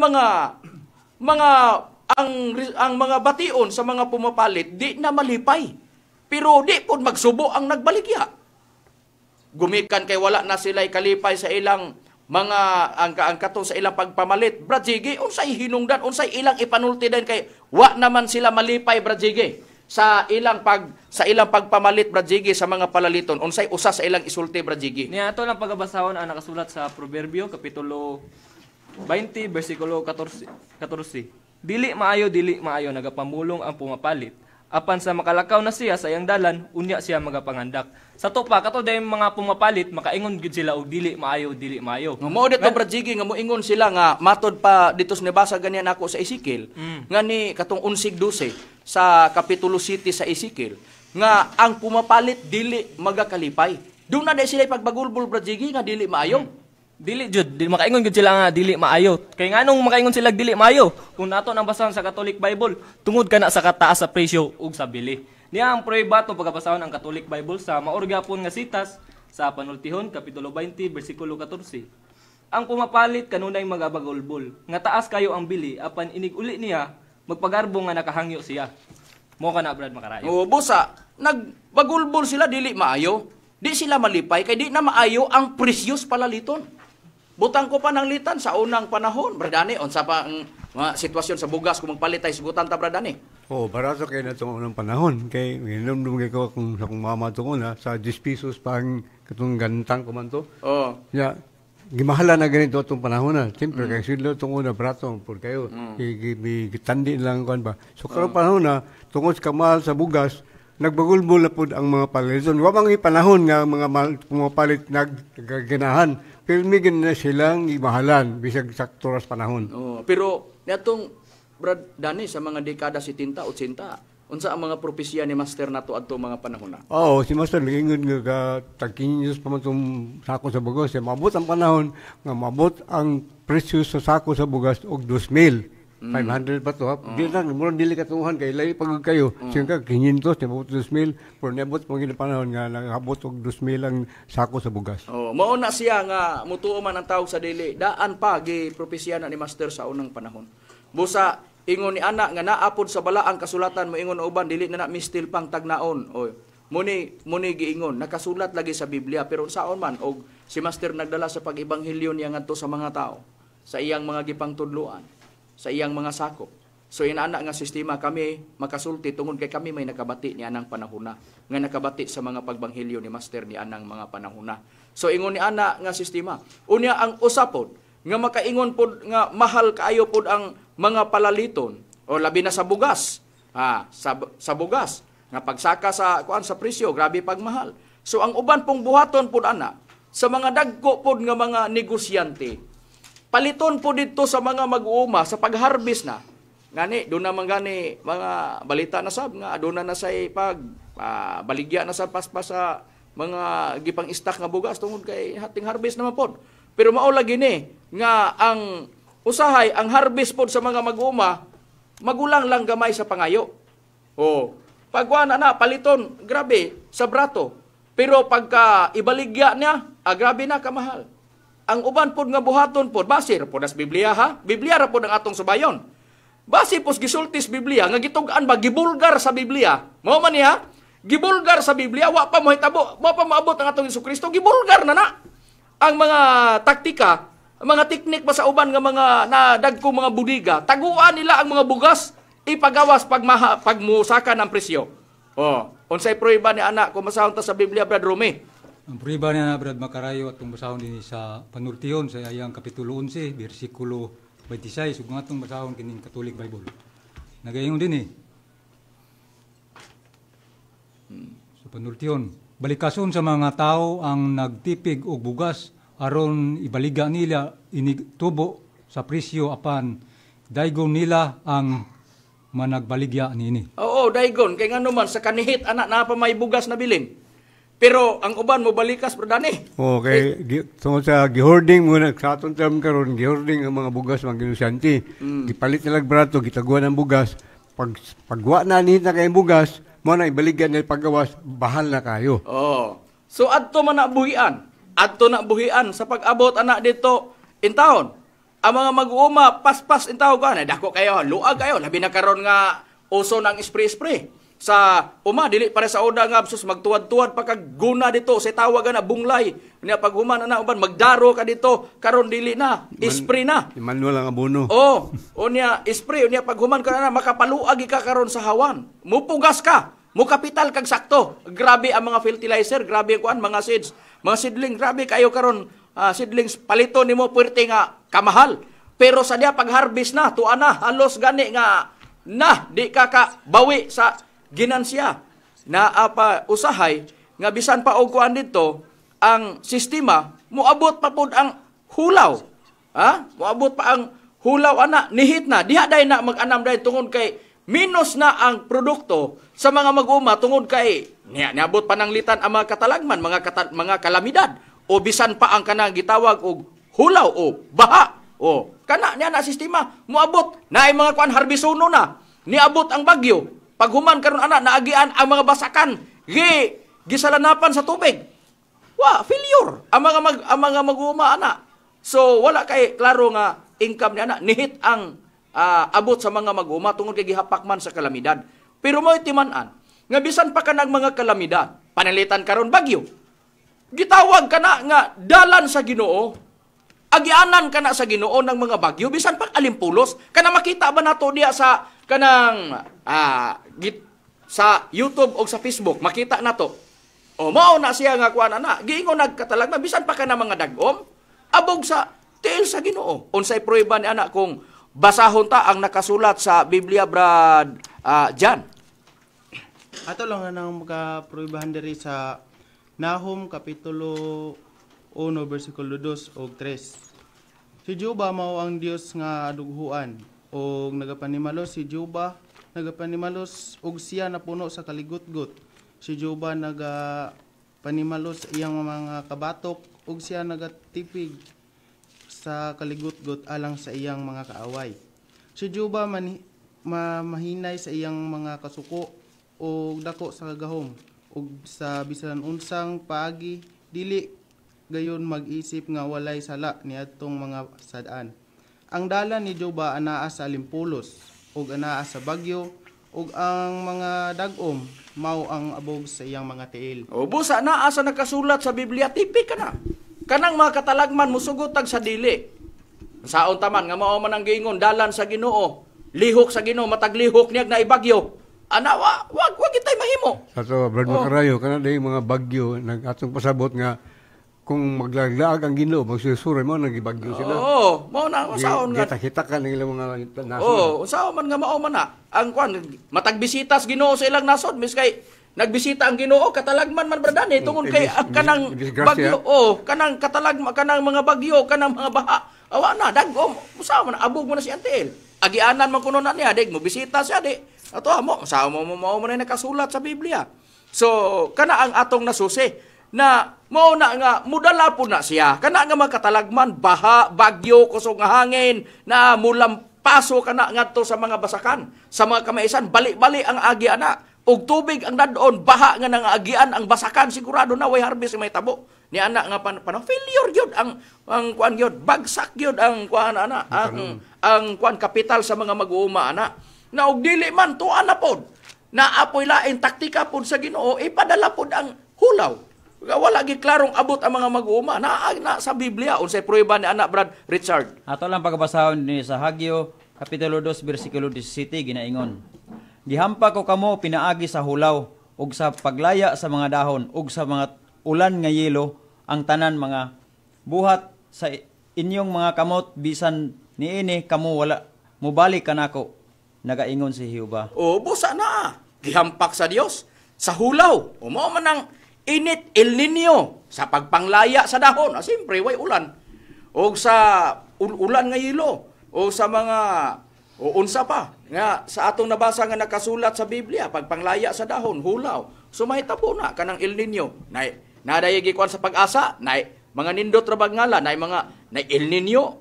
ang mga bation sa mga pumapalit di na malipay. Pero di pod magsubo ang nagbaligya. Gumikan kay wala na sila'y kalipay sa ilang mga ang kato sa ilang pagpamalit. Brad unsay hinungdan, unsay ilang ipanulti din kay wa naman sila malipay Brad sa ilang pagpamalit Brad sa mga palaliton. Unsay usa sa ilang isulti Brad Niya ato lang pagabasahon ang nakasulat sa Proverbio kapitulo 20 bersikulo 14. Dili maayo nagapamulong ang pumapalit. Apan sa makalakaw na siya sa iyang dalan, unya siya magapangandak. Sa topa kato day mga pumapalit, makaingon gid sila og dili maayo. Nga mao dito Brad nga moingon sila nga matod pa dito sa nabasa ganyan ako sa Ezekiel. Nga ni katong 11-12 sa kapitulo 7 sa Ezekiel nga ang pumapalit dili magakalipay. Doon na day sila pagbagulbol Brad nga dili maayo. Dili jud, makaingon gud sila nga dili maayo. Kay nganong makaingon sila dili maayo? Kung nato nang basahan sa Catholic Bible, tungod kana sa kataas sa presyo ug sa bili. Niya ang prueba to pagabasahon ang Catholic Bible sa maorga pon nga sitas sa Panultihon kapitulo 20 bersikulo 14. ang pumapalit kanunay magabagulbol. Nga taas kayo ang bili, apan inig-uli niya, magpagarbo nga nakahangyo siya. Mo ka na, Brad Makarayo. O busa, nagbagulbol sila, dili maayo. Di sila malipay, kay di na maayo ang precious palaliton. Butang ko pa ng litan sa unang panahon, Bradani. Unsa pa ang mga sitwasyon sa bugas kung magpalit tayo sa butan ta, Bradani. Barato kayo na itong unang panahon. Kay, minumdum ko kung sa kong mama ito na, sa 10 pesos pa ang katong gantang ko man to. Oh. Ya, gimahala na ganito itong panahon na. Siyempre, kay sila itong una, barato, por kayo. Gitandi lang ko ba. So, karong panahon na, tungkol sa kamahal sa bugas, nagbagulbol na po ang mga palaliton. Wamang panahon nga mga pumapalit nagganahan. Pero may na silang imahalan, bisag sakturas panahon. Pero, netong Brad Dani, sa mga dekada 70, 80, unsa ang mga propesya ni Master nato adto mga panahon na? Oo, si Master, nag-ingon nga tag-kinyos pa man itong sako sa bugas. Mabot ang panahon, nga mabot ang presyo sa sako sa bugas og 2,000. 500 pa to. Di lang, murang dili katuhan kay lahi pag kayo. Siyempre, 500, nabot 2,000. Pero nabot pang panahon nga, nangabot og 2,000 ang sako sa bugas. Mauna siya nga, mutuo man ang tawag sa dili. Daan pa, propesya na ni Master sa unang panahon. Busa, ingon ni anak nga naapod sa bala ang kasulatan mo ingon uban dili na mistil pang tagnaon. Muni giingon nakasulat lagi sa Biblia pero saon man og si Master nagdala sa pag-ebanghelyo niya ngadto sa mga tao sa iyang mga gipangtudloan, sa iyang mga sakop. So inana nga sistema kami makasulti tungod kay kami may nakabati ni anang panahona nga nakabati sa mga pagbanghelyo ni Master ni anang mga panahona. So ingon ni ana nga sistema unya ang usapod nga makaingon pod nga mahal kaayo pod ang mga palaliton o labi na sa bugas. Sa bugas nga pagsaka sa sa presyo grabe pagmahal. So ang uban pong buhaton pod ana sa mga dagko pod nga mga negosyante. Paliton po dito sa mga mag-uuma sa pag-harvest na. Ngani do na man gani mga balita na sab nga aduna na say pag baligya na sa paspas sa mga gipang istak nga bugas tungod kay hating harvest naman pod. Pero mao lagi ni nga ang usahay ang harvest pod sa mga mag-uuma magulang lang gamay sa pangayo. Pagkuan na paliton grabe sa brato. Pero pagka ibaligya niya, grabe na kamahal. Ang uban pod nga buhaton pod base ra pod as Biblia ha. Biblia ra pod ang atong subayon. Base pos gisultis Biblia nga gitug-an ba gibulgar sa Biblia. Mao man niya, gibulgar sa Biblia wa pa mohitabo, wa pa maabot ang atong Hesukristo, gibulgar na. Ang mga taktika, mga teknik pa sa uban nga mga nadagko mga budiga, taguan nila ang mga bugas ipagawas pagmusakan ang presyo. Unsay prueba ni anak kung masahon ta sa Biblia Brad Rome? Ang prueba niya na Brad Makarayo at basahon din sa panultiyon sa ayang kapitulo 11, versikulo 26, ug ngatong basahon kining Catholic Bible. Nagaingon din sa panultiyon, balikason sa mga tao ang nagtipig og bugas aron ibaliga nila inigtubo sa presyo apan daygon nila ang managbaligya nini. Daygon kay ngano man sa kanihit anak na pa may bugas na bilin. Pero ang uban mo balikas Bradani. Okay, tungkol sa gihording muna sa atong term karon, gihording ang mga bugas mga ginusyante. Gipalit nila brato, gitaguan ang bugas. Pagwa na nihit na kayong bugas, mo na ibaligan nila paggawas, bahal na kayo. So adto man na buhian. Adto na buhian sa pag-abot anak dito in town. Ang mga mag-uuma paspas in town ka na dako kayo, luag kayo, labi na karon nga uso ng spray. Sa dili para sa oda nga sus magtuwad-tuwad pagkaguna dito sa tawag na bunglay niya paghuman na uban magdaro ka dito karon dili na spray na manual ang abono niya spray niya paghuman ka na makapaluag ka karon sa hawan mupugas ka mo kapital kag sakto grabe ang mga fertilizer grabe ang mga seeds mga seedling grabe kayo karon seedlings palito nimo puwerte nga kamahal pero sa dia pag harvest na tuan na halos gani nga di ka bawi sa ginansya na usahay nga bisan pa og kuan dito ang sistema moabot pa pud ang hulaw moabot pa ang hulaw ana nihit na diha day na mag-anam day tungod kay minus na ang produkto sa mga mag-uma tungod kay niabot pananglitan ang mga katalagman mga kalamidad o bisan pa ang kanang gitawag og hulaw o baha kana niya na sistema moabot na ay mga kuan harbisono na niabot ang bagyo paghuman karon ana naagian ang mga basakan gisalanapan sa tubig failure ang mga mag-uuma ana So wala kay klaro nga income niya na nihit ang abot sa mga mag-uma tungod kay gihapak man sa kalamidad. Pero mo itiman-an nga bisan pa kanang mga kalamidad, panalitan karon bagyo. Gitawag kana nga dalan sa Ginoo. Agianan kana sa Ginoo ng mga bagyo bisan pa alimpulos. Kana makita ba nato diya sa kanang sa YouTube o sa Facebook, makita nato. O mao na siya nga kuan ana, giingon nagkatalagman bisan pa kana mga dagom abog sa tiil sa Ginoo. Unsay prueba ni ana kung basahon ta ang nakasulat sa Biblia, Brad Jan? Ato lang nga nang magapruibahan diri sa Nahum Kapitulo 1, versikulo 2 o 3. Si Juba mao ang Dios nga dughuan, o nagapanimalos si Juba, nagapanimalos og siya napuno sa kaligutgot. Si Juba nagapanimalos iyang mga kabatok, og siya nagatipig sa kaligutgot alang sa iyang mga kaaway. Si Juba mahinay sa iyang mga kasuko, o dako sa gahom, ug sa bisan unsang paagi dili gayon mag-isip nga walay sala niadtong mga sad-an. Ang dalan ni Juba anaa sa alimpulos ug anaa sa bagyo, ug ang mga dagom mao ang abog sa iyang mga tiil. O busa naa sa nakasulat sa Biblia, tipik kana. Kanang mga katalagman musugotag sa dili. Saon taman nga mao man ang giingon dalan sa Ginoo, lihok sa Ginoo matag lihok niyag na ibagyo. Ana wag kitay mahimo. Sa to, Brad Macarayo, kana day mga bagyo nag-atong pasabot nga kung maglaglaag ang Ginoo, magsusuroy mo nagibagyo sila. Oo, mao na usaon nga. Kita ka ng ilang mga nasod. Oo, usaon man nga mao man na. Ang kwan matagbisitas Ginoo sa ilang nasod, mis kay nagbisita ang Ginoo katalagman man bradani tungod kay kanang bagyo. Kanang katalagman kanang mga bagyo, kanang mga baha. Awa na dagom, usaon man abog mo na si Antiel. Agianan man kuno na niya, mo bisita siya di. Ato mo, sa mo na nakasulat sa Biblia. So, kana ang atong nasusi na mao na nga mudala po na siya. Kana nga magkatalagman, baha, bagyo, kusog nga hangin, na mulampaso kana ngadto sa mga basakan, sa mga kamaisan, bali-bali ang agi ana. Og tubig ang dadon, baha nga nang agian ang basakan, sigurado na way harvest may tabo. Ni ana nga panang failure gyud ang kuan gyud, bagsak gyud ang kuan ana, ang kuan kapital sa mga mag-uuma ana. Na og dili man tuan na pod na apoy lain taktika pod sa Ginoo ipadala pod ang hulaw. Wala gi klarong abot ang mga mag-uuma na sa Biblia unsay prueba ni anak Brad Richard. Ato lang pagbasahon ni sa Hagyo Kapitulo 2 bersikulo 17 ginaingon. Gihampa ko kamo pinaagi sa hulaw ug sa paglaya sa mga dahon ug sa mga ulan nga yelo ang tanan mga buhat sa inyong mga kamot bisan niini kamo wala mubalik kanako. Nagaingon si Jehova. O busa na. Gihampak sa Dios sa hulaw. O mao man ang init El Nino sa pagpanglaya sa dahon. Siyempre way ulan. O sa ulan nga yelo. O sa mga o unsa pa nga sa atong nabasa nga nakasulat sa Biblia pagpanglaya sa dahon, hulaw. So mahitabo na kanang El Nino. Naday gikuan sa pag-asa, mga nindot ra bag ngala, mga El Nino.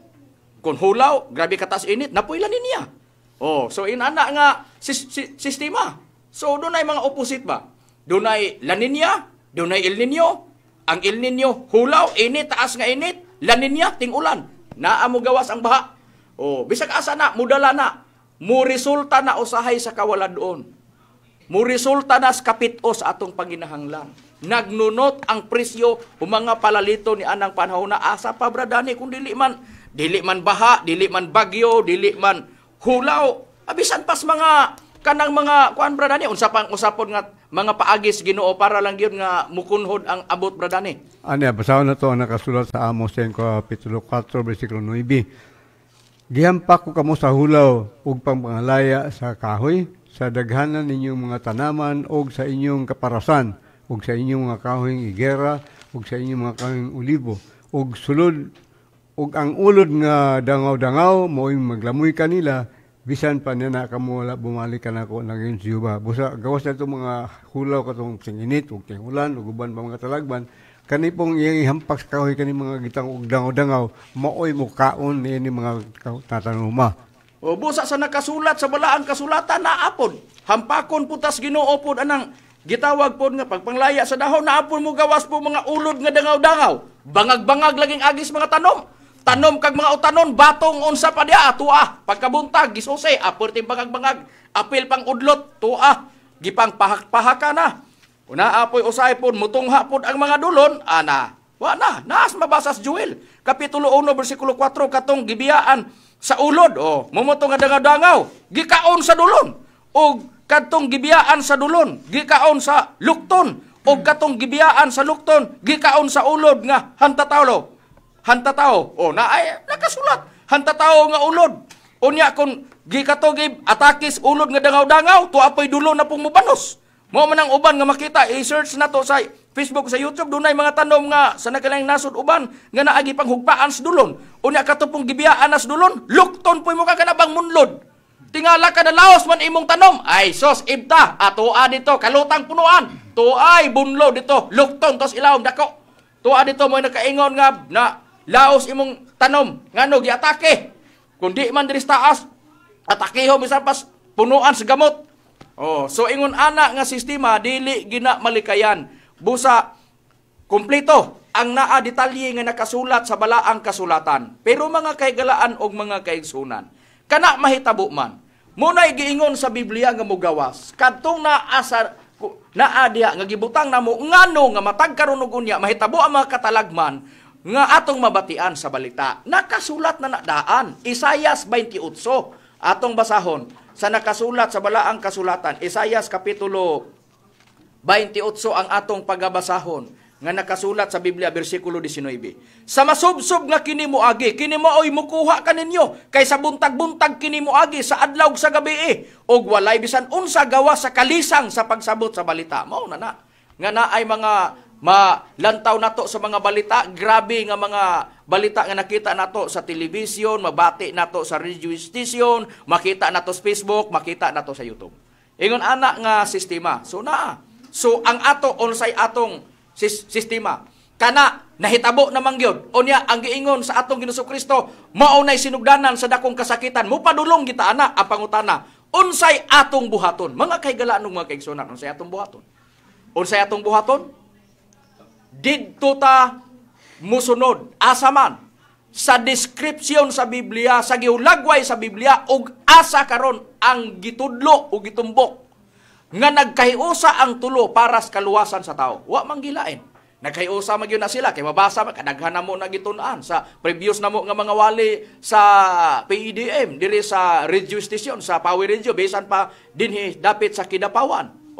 Kun hulaw, grabe katas init, napuy la niya. So inana nga sistema. So doon ay mga opposite ba? Doon ay La Nina, doon ay El Nino. Ang El Nino, hulaw, init, taas nga init. La Nina, ting-ulan. Naa mo gawas ang baha. Bisag asa na, mudala na. Muresulta na usahay sa kawalad doon. Muresulta na sa kapitos atong panginahanglan. Nagnunot ang presyo o mga palalito ni anang panahon na asa pa bradani kung dili man baha, dili man bagyo, dili man hulaw, abisan pas mga kanang mga kuan bradani usapon nga mga paagis Ginoo para lang gyud nga mukunhod ang abot bradani. Ani basahon na to ang nakasulat sa Amos 5 kapitulo 4 bersikulo 9. Gihampak ko kamo sa hulaw ug pangpangalaya sa kahoy sa daghanan ninyong mga tanaman ug sa inyong kaparasan ug sa inyong mga kahoyng igera ug sa inyong mga kahoyng olibo ug sulod ug ang ulod nga dangaw-dangaw mo'y maglamoy kanila bisan pa na kamo wala bumalik ka na ko naging Jehova. Busa gawas na itong mga hulaw katong singinit ug tingulan ug uban pa mga talagban kani pong iyang ihampak sa kahoy kani mga gitang ug dangaw-dangaw maoy mo kaon ni mga tatanuma. Busa sa nakasulat sa balaang kasulatan naapod hampakon putas Ginoo pod anang gitawag pod nga pagpanglaya sa dahon naapod mo gawas po mga ulod nga dangaw-dangaw bangag-bangag laging agis mga tanom. Tanom kag mga utanon, batong unsa pa diya, tuwa. Pagkabuntag, gisuse, aperting bangag-bangag, apil pang udlot, tuwa. Gipang pahak-pahaka na. Una apoy usay pod, mutungha pod ang mga dulon, ana. Wa na, naas mabasas Joel. Kapitulo 1, versikulo 4, katong gibiyaan sa ulod. O, mumutong nga dangaw-dangaw, gikaon sa dulon. O, katong gibiyaan sa dulon, gikaon sa lukton. O, katong gibiyaan sa lukton, gikaon sa ulod nga hantatao. Hantatao. O, nakasulat. Hantatao nga ulod. Unya kung gikatogib atakis ulod nga dangaw-dangaw, to apoy dulon na pong mubanos. Mo man ang uban nga makita, i-search na to sa Facebook, sa YouTube, dunay mga tanom nga sa nakalang nasod uban nga naagi pang hugpaan sa dulon. Unya kato pong gibiyaan na sa dulon, lukton po'y mo kakanabang munlod. Tingala ka na laos man imong tanom. Ay, sos, ibta, atoa dito, kalutang punuan. Tuay, bunlo dito, lukton, tos ilawom dako. Tuwa dito mo'y nakaingon nga na laos imong tanom, ngano giatake. Kundi man diri sa taas, atakeho bisan pas punuan sa gamot. Oh, so ingon ana nga sistema dili gina malikayan. Busa kumpleto ang naa detalye nga nakasulat sa balaang kasulatan. Pero mga kaigalaan og mga kaigsunan, kana mahitabo man. Munay giingon sa Biblia nga mugawas. Kadtong naa diha nga gibutang namo ngano nga matag karon og unya mahitabo ang mga katalagman nga atong mabatian sa balita. Nakasulat na nadaan, Isayas 28. Atong basahon sa nakasulat sa balaang kasulatan, Isayas kapitulo 28 ang atong pagabasahon nga nakasulat sa Biblia bersikulo 19. Sa masubsob nga kini moagi, kini maoy mukuha kaninyo kay sa buntag-buntag kini moagi sa adlaw sa gabi og walay bisan unsa gawa sa kalisang sa pagsabot sa balita. Mao na nga naay mga malantaw nato sa mga balita, grabe nga mga balita nga nakita nato sa television, mabati nato sa radio station, makita nato sa Facebook, makita nato sa YouTube. Ingon ana nga sistema. So ang ato unsay atong sistema kana nahitabo namang gyud. Unya ang giingon sa atong Ginoong Kristo, mao nay sinugdanan sa dakong kasakitan. Mupadulong kita ana ang pangutana. Unsay atong buhaton? Mga kaigalaan ng mga kaigsunan, unsay atong buhaton? Unsay atong buhaton? Didto ta musunod asaman sa description sa Biblia, sa giulagway sa Biblia ug asa karon ang gitudlo o gitumbok nga nagkahiusa ang tulo para sa kaluwasan sa tao. Wa manggilain. Nagkahiusa magyud na sila kay mabasa man kadaghan na mo nagitun-an sa previous na mo nga mga wali sa PEDM diri sa radio station sa Power Radio bisan pa dinhi dapit sa Kidapawan.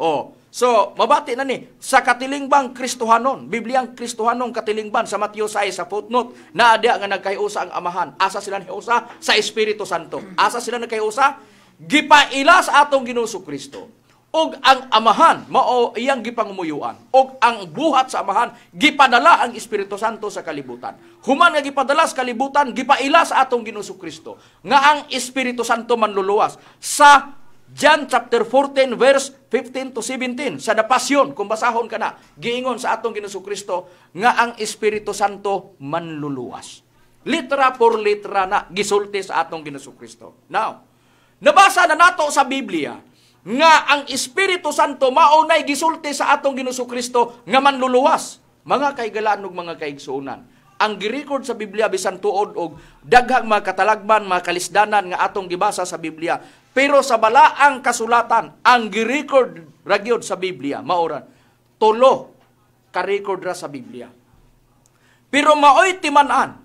So, mabati na ni, sa katilingban Kristohanon, Bibliang Kristohanong katilingban sa Mateo 6 sa footnote, na adya nga nagkahiusa ang amahan. Asa sila nagkahiusa? Sa Espiritu Santo. Asa sila nagkahiusa? Gipaila sa atong Ginoong Kristo. Og ang amahan, mao iyang gipangumuyuan. Og ang buhat sa amahan, gipadala ang Espiritu Santo sa kalibutan. Human nga gipadala sa kalibutan, gipaila sa atong Ginoong Kristo. Nga ang Espiritu Santo manluluwas sa John chapter 14 verse 15 to 17 sa Pasyon, kung basahon ka na, giingon sa atong Ginoong Kristo nga ang Espiritu Santo manluluwas. Litra por litra na gisulti sa atong Ginoong Kristo. Now, nabasa na nato sa Biblia nga ang Espiritu Santo maunay gisulti sa atong Ginoong Kristo nga manluluwas. Mga kaigalaan ug mga kaigsuonan, ang girecord sa Biblia bisan tuod og daghang mga katalagman, mga kalisdanan nga atong gibasa sa Biblia. Pero sa balaang kasulatan, ang girecord ragyod sa Biblia, maoran, tulo ka-record ra sa Biblia. Pero maoy timan-an,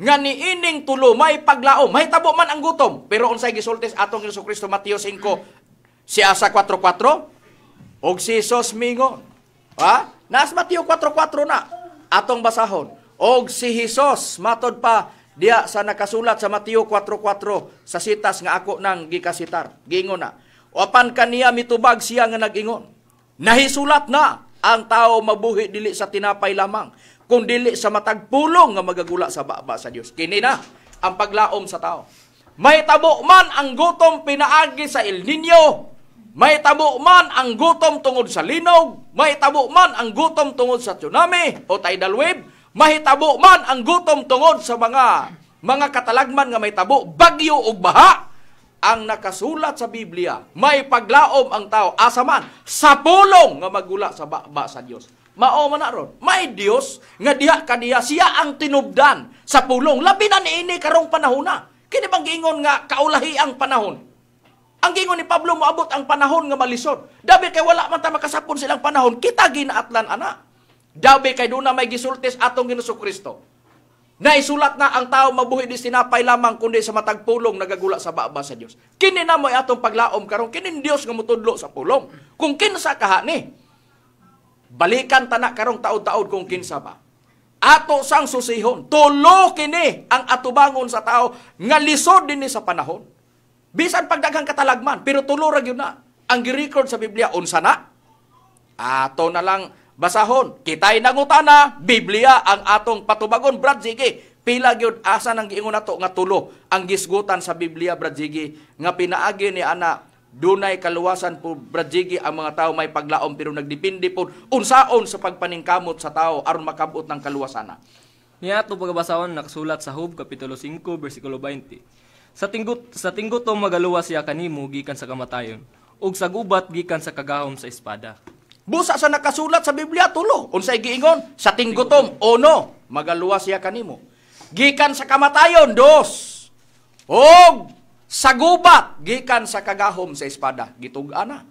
nga niining tulo, may paglaom, may tabo man ang gutom. Pero unsay gisultis atong Ginoong Kristo, Mateo 5, si Asa 4:4, og si Jesus mingon. Nas Mateo 4:4 na, atong basahon. Og si Jesus, matod pa, diya sa nakasulat sa Mateo 4:4 sa sitas nga ako nang gikasitar. Giingon na, "Apan kaniya mitubag siya nga nag-ingon, nahisulat na ang tao mabuhi dili sa tinapay lamang, kung dili sa matag pulong nga magagula sa baba sa Dios." Kini na ang paglaom sa tao. May tabo man ang gutom pinaagi sa El Nino, may tabo man ang gutom tungod sa linog, may tabo man ang gutom tungod sa tsunami o tidal wave, mahitabo man ang gutom tungod sa mga katalagman nga may tabo, bagyo ug baha. Ang nakasulat sa Biblia, may paglaom ang tao asa man sa pulong nga magula sa baba sa Dios. Mao man na ron. May Dios nga diha kaniya siya ang tinubdan sa pulong. Labi na niini karong panahon na. Kini bang giingon nga kaulahi ang panahon. Ang giingon ni Pablo moabot ang panahon nga malisod. Dabi kay wala man ta makasapon silang panahon, kita ginaatlan ana. Dabi kay duna may gisultis atong Ginoong Kristo. Naisulat na ang tao mabuhi di sinapay lamang kundi sa matag pulong nagagula sa baba sa Dios. Kini na mo atong paglaom karon kini Dios nga mutudlo sa pulong. Kung kinsa kaha ni balikan tana karong taud-taud kung kinsa ba. Ato sang susihon, tulo kini ang atubangon sa tao nga lisod dinhi sa panahon. Bisan pagdaghang katalagman, pero tulo ra gyud na. Ang gi-record sa Biblia unsa na? Ato na lang basahon. Kitay nangutana, Biblia ang atong patubagon. Brad Ziggy, pila gyud asa nang giingon nato nga tulo ang gisgutan sa Biblia, Brad Ziggy, nga pinaagi ni ana dunay kaluwasan po, Brad Ziggy, ang mga tao may paglaom pero nagdepende po unsaon sa pagpaningkamot sa tao aron makabot ng kaluwasan na. Niya ato pagbasahon nakasulat sa Hub kapitulo 5 bersikulo 20. Sa tinggutom magaluwas siya kanimo gikan sa kamatayon, ug sa gubat gikan sa kagahom sa espada. Busa sa nakasulat sa Biblia tulo. Unsay giingon? Sa tinggutom, uno, magaluwas siya kanimo. Gikan sa kamatayon, dos. Og sa gubat, gikan sa kagahom sa espada. Gitug-ana.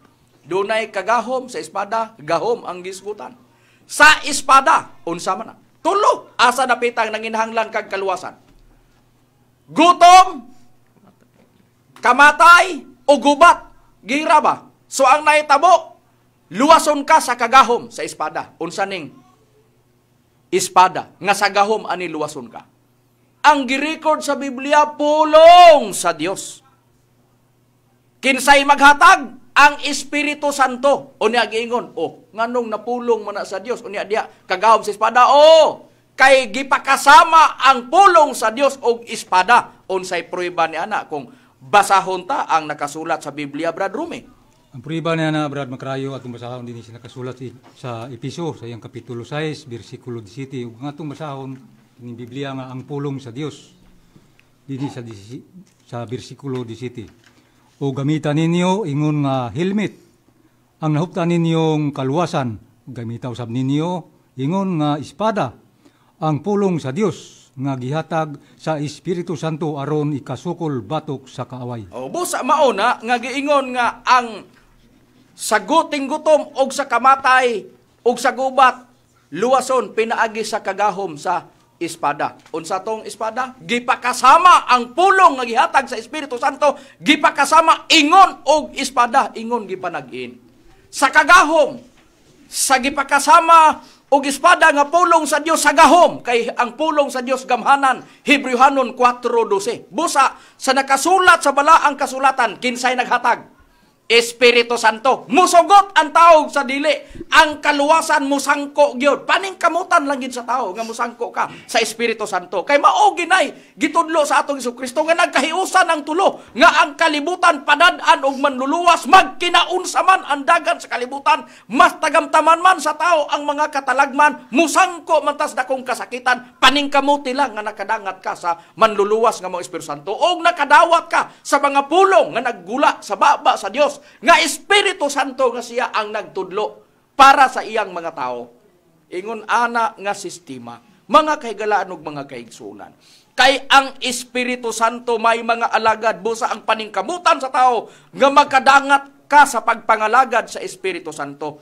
Dunay kagahom sa espada, gahom ang gisgutan. Sa espada, unsa man na? Tulo. Asa napitang nanginhanglan kag kaluwasan? Gutom, kamatay, o gubat. Gira ba? So ang naitabo, luwason ka sa kagahom sa espada. Unsa ning espada nga sa gahom ani luwason ka. Ang gi-record sa Biblia pulong sa Dios. Kinsay maghatag? Ang Espiritu Santo. Unya giingon, nganong napulong man na sa Dios? Unya diha kagahom sa espada. Kay gipakasama ang pulong sa Dios og espada. Unsay prueba ni ana kung basahon ta ang nakasulat sa Biblia, Brad Rumi. Ang prueba niya na Brad Macrayo atong basahon din siya nakasulat sa Episo sa iyang kapitulo 6 bersikulo 17 ug nga atong basahon ni Biblia nga ang pulong sa Dios dinhi sa bersikulo 17. O gamitan ninyo ingon nga helmet ang nahuptan ninyong kaluwasan, gamitaw sab ninyo ingon nga espada ang pulong sa Dios nga gihatag sa Espiritu Santo aron ikasukol batok sa kaaway. Busa mauna nga giingon nga ang saguting gutom og sa kamatay og sa gubat luwason pinaagi sa kagahom sa espada. Unsa tong espada? Gipakasama ang pulong nga gihatag sa Espiritu Santo, gipakasama ingon og espada, ingon gipanag-in. Sa kagahom, sa gipakasama og espada nga pulong sa Dios sa gahom, kay ang pulong sa Dios gamhanan, Hebrewhanon 4:12. Busa sa nakasulat sa balaang kasulatan, kinsay naghatag? Espiritu Santo. Musugot ang tao sa dili. Ang kaluwasan musangko gyud. Paningkamutan lang gyud sa tao nga musangko ka sa Espiritu Santo. Kay mao ginay gitudlo sa atong Jesucristo nga nagkahiusan ang tulo nga ang kalibutan padad-an og manluluwas magkinaunsa man ang dagan sa kalibutan, mas tagamtaman man sa tao ang mga katalagman, musangko man tas dakong kasakitan, paningkamuti lang nga nakadangat ka sa manluluwas nga mao Espiritu Santo og nakadawat ka sa mga pulong nga naggula sa baba sa Dios nga Espiritu Santo nga siya ang nagtudlo para sa iyang mga tao. Ingon ana nga sistema, mga kahigalaan ug mga kaigsunan. Kay ang Espiritu Santo may mga alagad busa ang paningkamutan sa tao nga magkadangat ka sa pagpangalagad sa Espiritu Santo.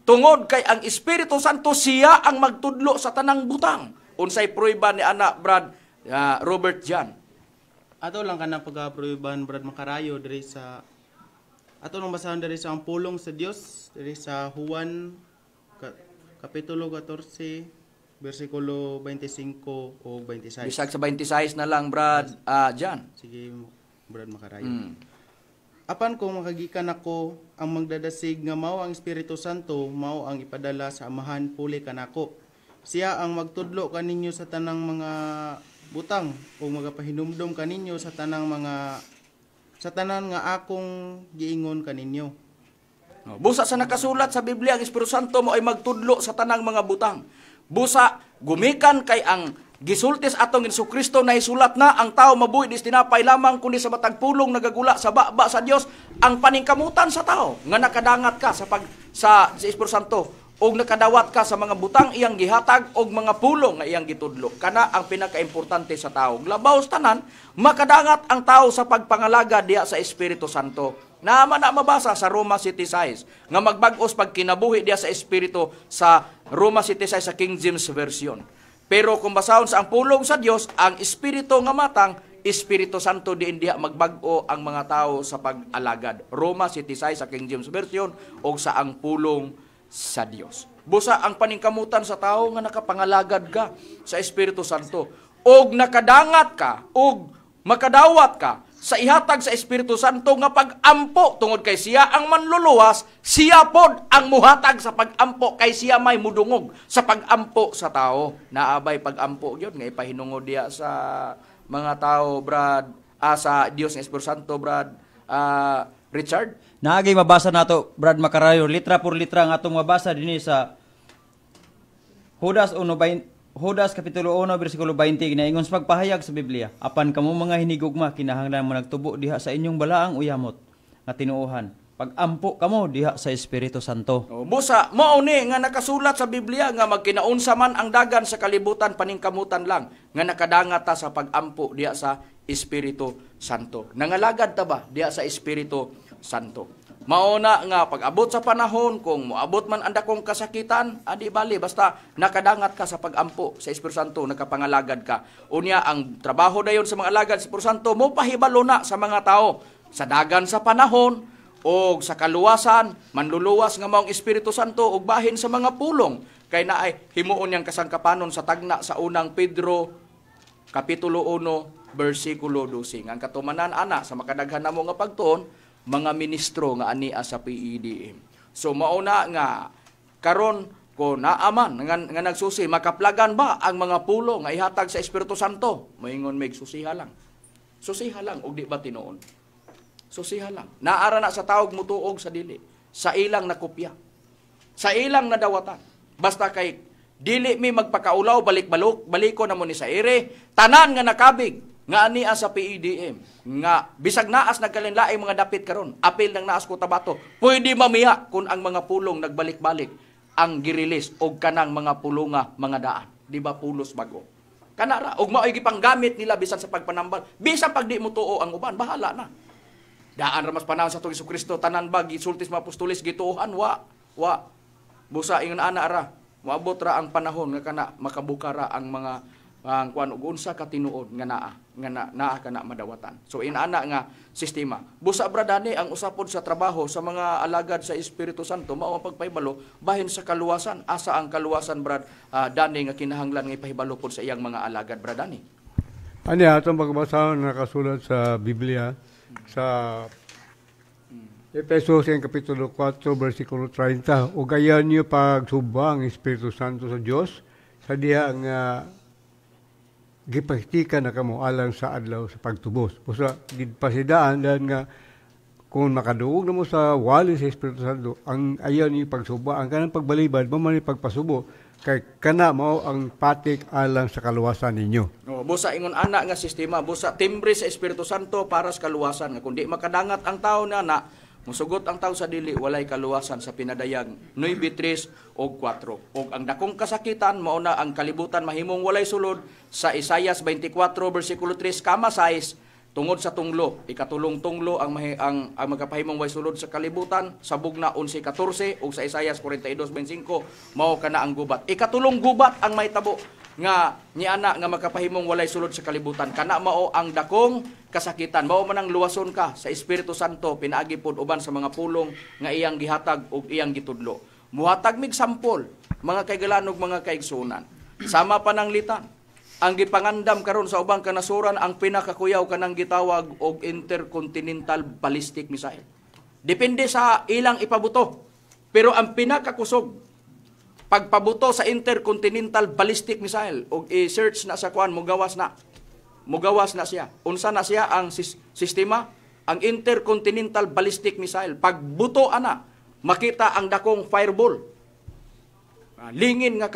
Tungod kay ang Espiritu Santo siya ang magtudlo sa tanang butang. Unsay prueba ni ana Brad Robert Jan? Ato lang kanang pagapruiban Brad Macarayo diri sa ato nang basahan diri sa ang pulong sa Dios diri sa Juan kapitulo 14 bersikulo 25 o 26. Bisag sa 26 na lang Brad Jan. Sige Brad Macarayo. Apan kung makagikan ako ang magdadasig nga mao ang Espiritu Santo, mao ang ipadala sa Amahan puli kanako. Siya ang magtudlo kaninyo sa tanang mga butang o magapahinumdom kaninyo sa tanang tanan nga akong giingon kaninyo. Busa sa nakasulat sa Biblia, ang Espiritu Santo mo ay magtudlo sa tanang mga butang. Busa, gumikan kay ang gisultis atong Jesucristo na isulat na ang tao mabuhi dis tinapay lamang kundi sa matag pulong nagagula sa baba sa Dios ang paningkamutan sa tao nga nakadangat ka sa Espiritu Santo og nakadawat ka sa mga butang iyang gihatag og mga pulong nga iyang gitudlo. Kana ang pinakaimportante sa tao. Labaw sa tanan, makadangat ang tao sa pagpangalaga diha sa Espiritu Santo. Naman na mabasa sa Roma City 6 nga magbag-os pag kinabuhi diha sa Espiritu sa Roma City 6 sa King James Version. Pero kung basahon sa ang pulong sa Dios, ang Espiritu nga matang, Espiritu Santo diin diha magbag-o ang mga tao sa pag-alagad. Roma City 6 sa King James Version o sa ang pulong sa Dios. Busa ang paningkamutan sa tao nga nakapangalagad ka sa Espiritu Santo. Og nakadangat ka, og makadawat ka sa ihatag sa Espiritu Santo nga pag-ampo tungod kay siya ang manluluwas, siya pod ang muhatag sa pag-ampo kay siya may mudungog sa pag-ampo sa tao. Naabay pag-ampo yun nga ipahinungod diya sa mga tao, Brad, sa Dios ng Espiritu Santo, Brad, Richard. Naagay mabasa nato Brad Macarayo, litra por litra nga atong mabasa dinhi sa Judas kapitulo 1 bersikulo 20 ginaingon sa pagpahayag sa Biblia. Apan kamo mga hinigugma kinahanglan mo nagtubo diha sa inyong balaang uyamot nga tinuohan. Pag-ampo kamo diha sa Espiritu Santo. Busa mao ni nga nakasulat sa Biblia nga magkinaunsa man ang dagan sa kalibutan paningkamutan lang nga nakadangat ta sa pag-ampo diha sa Espiritu Santo. Nangalagad ta ba diha sa Espiritu Santo? Mauna nga pag-abot sa panahon, kung moabot man ang dakong kasakitan, adi bali, basta nakadangat ka sa pag-ampo sa Espiritu Santo, nakapangalagad ka. Unya, ang trabaho dayon sa mga alagad sa Espiritu Santo, mo pahibalo na sa mga tao. Sa dagan sa panahon, o sa kaluwasan, manluluwas nga maong Espiritu Santo, o bahin sa mga pulong. Kay na ay himuon niyang kasangkapanon sa tagna sa unang Pedro, Kapitulo 1, versikulo 12. Ang katumanan, ana, sa makadaghan na mo nga pagtuon, mga ministro nga ania sa PEDM. So mauna nga karon ko naaman nga nagsusi, makaplagan ba ang mga pulo nga ihatag sa Espiritu Santo? Moingon mig susiha lang. Susiha lang og di ba tinuon? Susiha lang. Naara na sa tawag mutuog sa dili, sa ilang nakopya, sa ilang nadawatan. Basta kay dili mi magpakaulaw baliko na mo ni sa ere, tanan nga nakabig nga ania sa PEDM nga bisag naas nagkalinlaing mga dapit karon, apil ng naas ko tabato, pwede mamiha kung ang mga pulong nagbalik-balik ang girilis og kanang mga pulonga mga daan, di ba pulos bago kanara og maoy gipanggamit nila bisan sa pagpanambal, bisan pag di mo tuo ang uban, bahala na. Daan ra mas panahon sa tuig Kristo tanan ba gisultis mga apostolis gituohan wa busa ingon ana ra moabot ra ang panahon nga kana makabukara ang mga ang kuan ug unsa ka tinuod nga naa kana madawatan. So inana nga sistema. Busa bradani ang usapod sa trabaho sa mga alagad sa Espiritu Santo mao ang pagpahibalo bahin sa kaluwasan. Asa ang kaluwasan, Brad Dani, nga kinahanglan nga ipahibalo pod sa iyang mga alagad, Bradani? Ani atong pagbasa nakasulat sa Biblia sa Efesos kapitulo 4 bersikulo 30. Ug ayan niyo pagsubang Espiritu Santo sa Dios sa diha nga gipahitikan na kamo alang sa adlaw sa pagtubos. Pusa gidpasidaan dahil nga kung makaduog na mo sa wali sa Espiritu Santo, ang ayan ni pagsuba, ang kanang pagbalibad, mamani pagpasubo, kay kana mao ang patik alang sa kaluwasan ninyo. Busa ingon ana nga sistema, busa timbre sa Espiritu Santo para sa kaluwasan. Nga kundi makadangat ang tao na musugot ang tao sa dili, walay kaluwasan sa pinadayag 9:3 o 4. O ang dakong kasakitan, mauna ang kalibutan mahimong walay sulod sa Isaias 24 versikulo 3, kama 6, tungod sa tunglo, ikatulong tunglo ang magkapahimong walay sulod sa kalibutan, sa bugna 11:14 o sa Isaias 42:25, mao kana ang gubat. Ikatulong gubat ang mahitabo nga niana nga magkapahimong walay sulod sa kalibutan, kana mao ang dakong kasakitan. Mao man ang luwason ka sa Espiritu Santo pinaagi pod uban sa mga pulong nga iyang gihatag ug iyang gitudlo. Muhatag mig sampol, mga kaigalanog, mga kaigsunan. Sama pananglitan, ang gipangandam karon sa ubang kanasuran ang pinakakuyaw kanang gitawag og intercontinental ballistic missile. Depende sa ilang ipabuto. Pero ang pinakakusog pagpabuto sa intercontinental ballistic missile og i-search na sa kuan, mugawas na siya. Unsa na siya ang sistema? Ang intercontinental ballistic missile. Pagbuto ana, makita ang dakong fireball. Lingin nga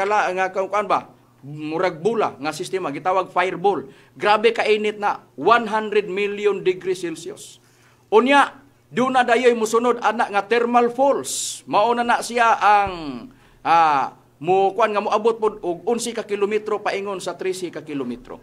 kuan ba? Murag bula nga sistema gitawag fireball. Grabe kainit na 100 million degrees Celsius. Unya, doon na dayoy musunod ana nga thermal falls. Mauna na siya ang mo kuan nga moabot pod og 11 ka kilometro paingon sa 13 ka kilometro.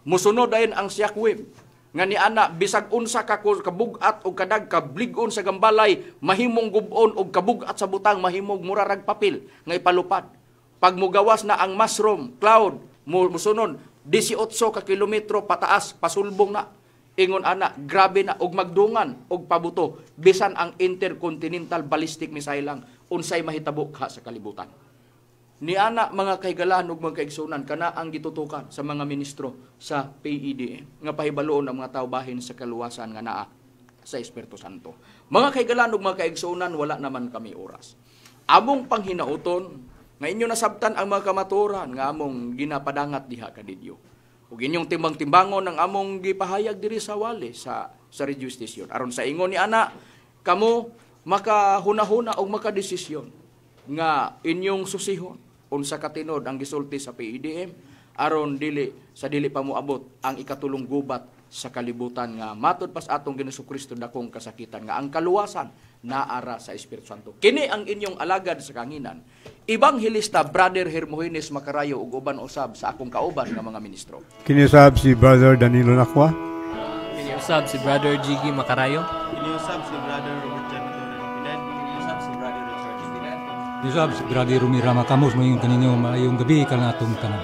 Musunod dayon ang shockwave nga ni ana bisag unsa ka kabugat og kadag kablig-on sa gambalay mahimong gub-on og kabugat sa butang mahimong murarag papel nga ipalupad. Pag mugawas na ang mushroom cloud musunod 18 ka kilometro pataas pasulbong na. Ingon ana, grabe na og magdungan og pabuto bisan ang intercontinental ballistic missile lang unsay mahitabo ka sa kalibutan. Ni ana mga kahigalan ug mga kaigsunan kana ang gitutukan sa mga ministro sa PEDM nga pahibaloon ang mga tawo bahin sa kaluwasan nga naa sa Espiritu Santo. Mga kahigalan ug mga kaigsunan, wala naman kami oras. Among panghinauton nga inyo nasabtan ang mga kamaturan nga among ginapadangat diha kadidyo. Ug inyong timbang-timbangon ang among gipahayag diri sa wali sa radio station. Aron sa ingon ni ana kamo makahuna-huna og makadesisyon nga inyong susihon unsa katinod ang gisulti sa PEDM aron dili pa moabot ang ikatulong gubat sa kalibutan nga matud pas atong Jesucristo dakong kasakitan nga ang kaluwasan naara sa Espiritu Santo. Kini ang inyong alagad sa kanginan, Ibanghilista Brother Hermogenes Macarayo ug uban usab sa akong kauban nga mga ministro. Kinisab si Brother Danilo Nakwa. Kiniusab si Brother Jiggy Macarayo. Iniusab si Brother Robert Janatore Pinan. Iniusab si Brother Richard Pinan. Isab, si Brady Rumira Makamus, mayong kaninyo, mayong gabi ka na itong tanan.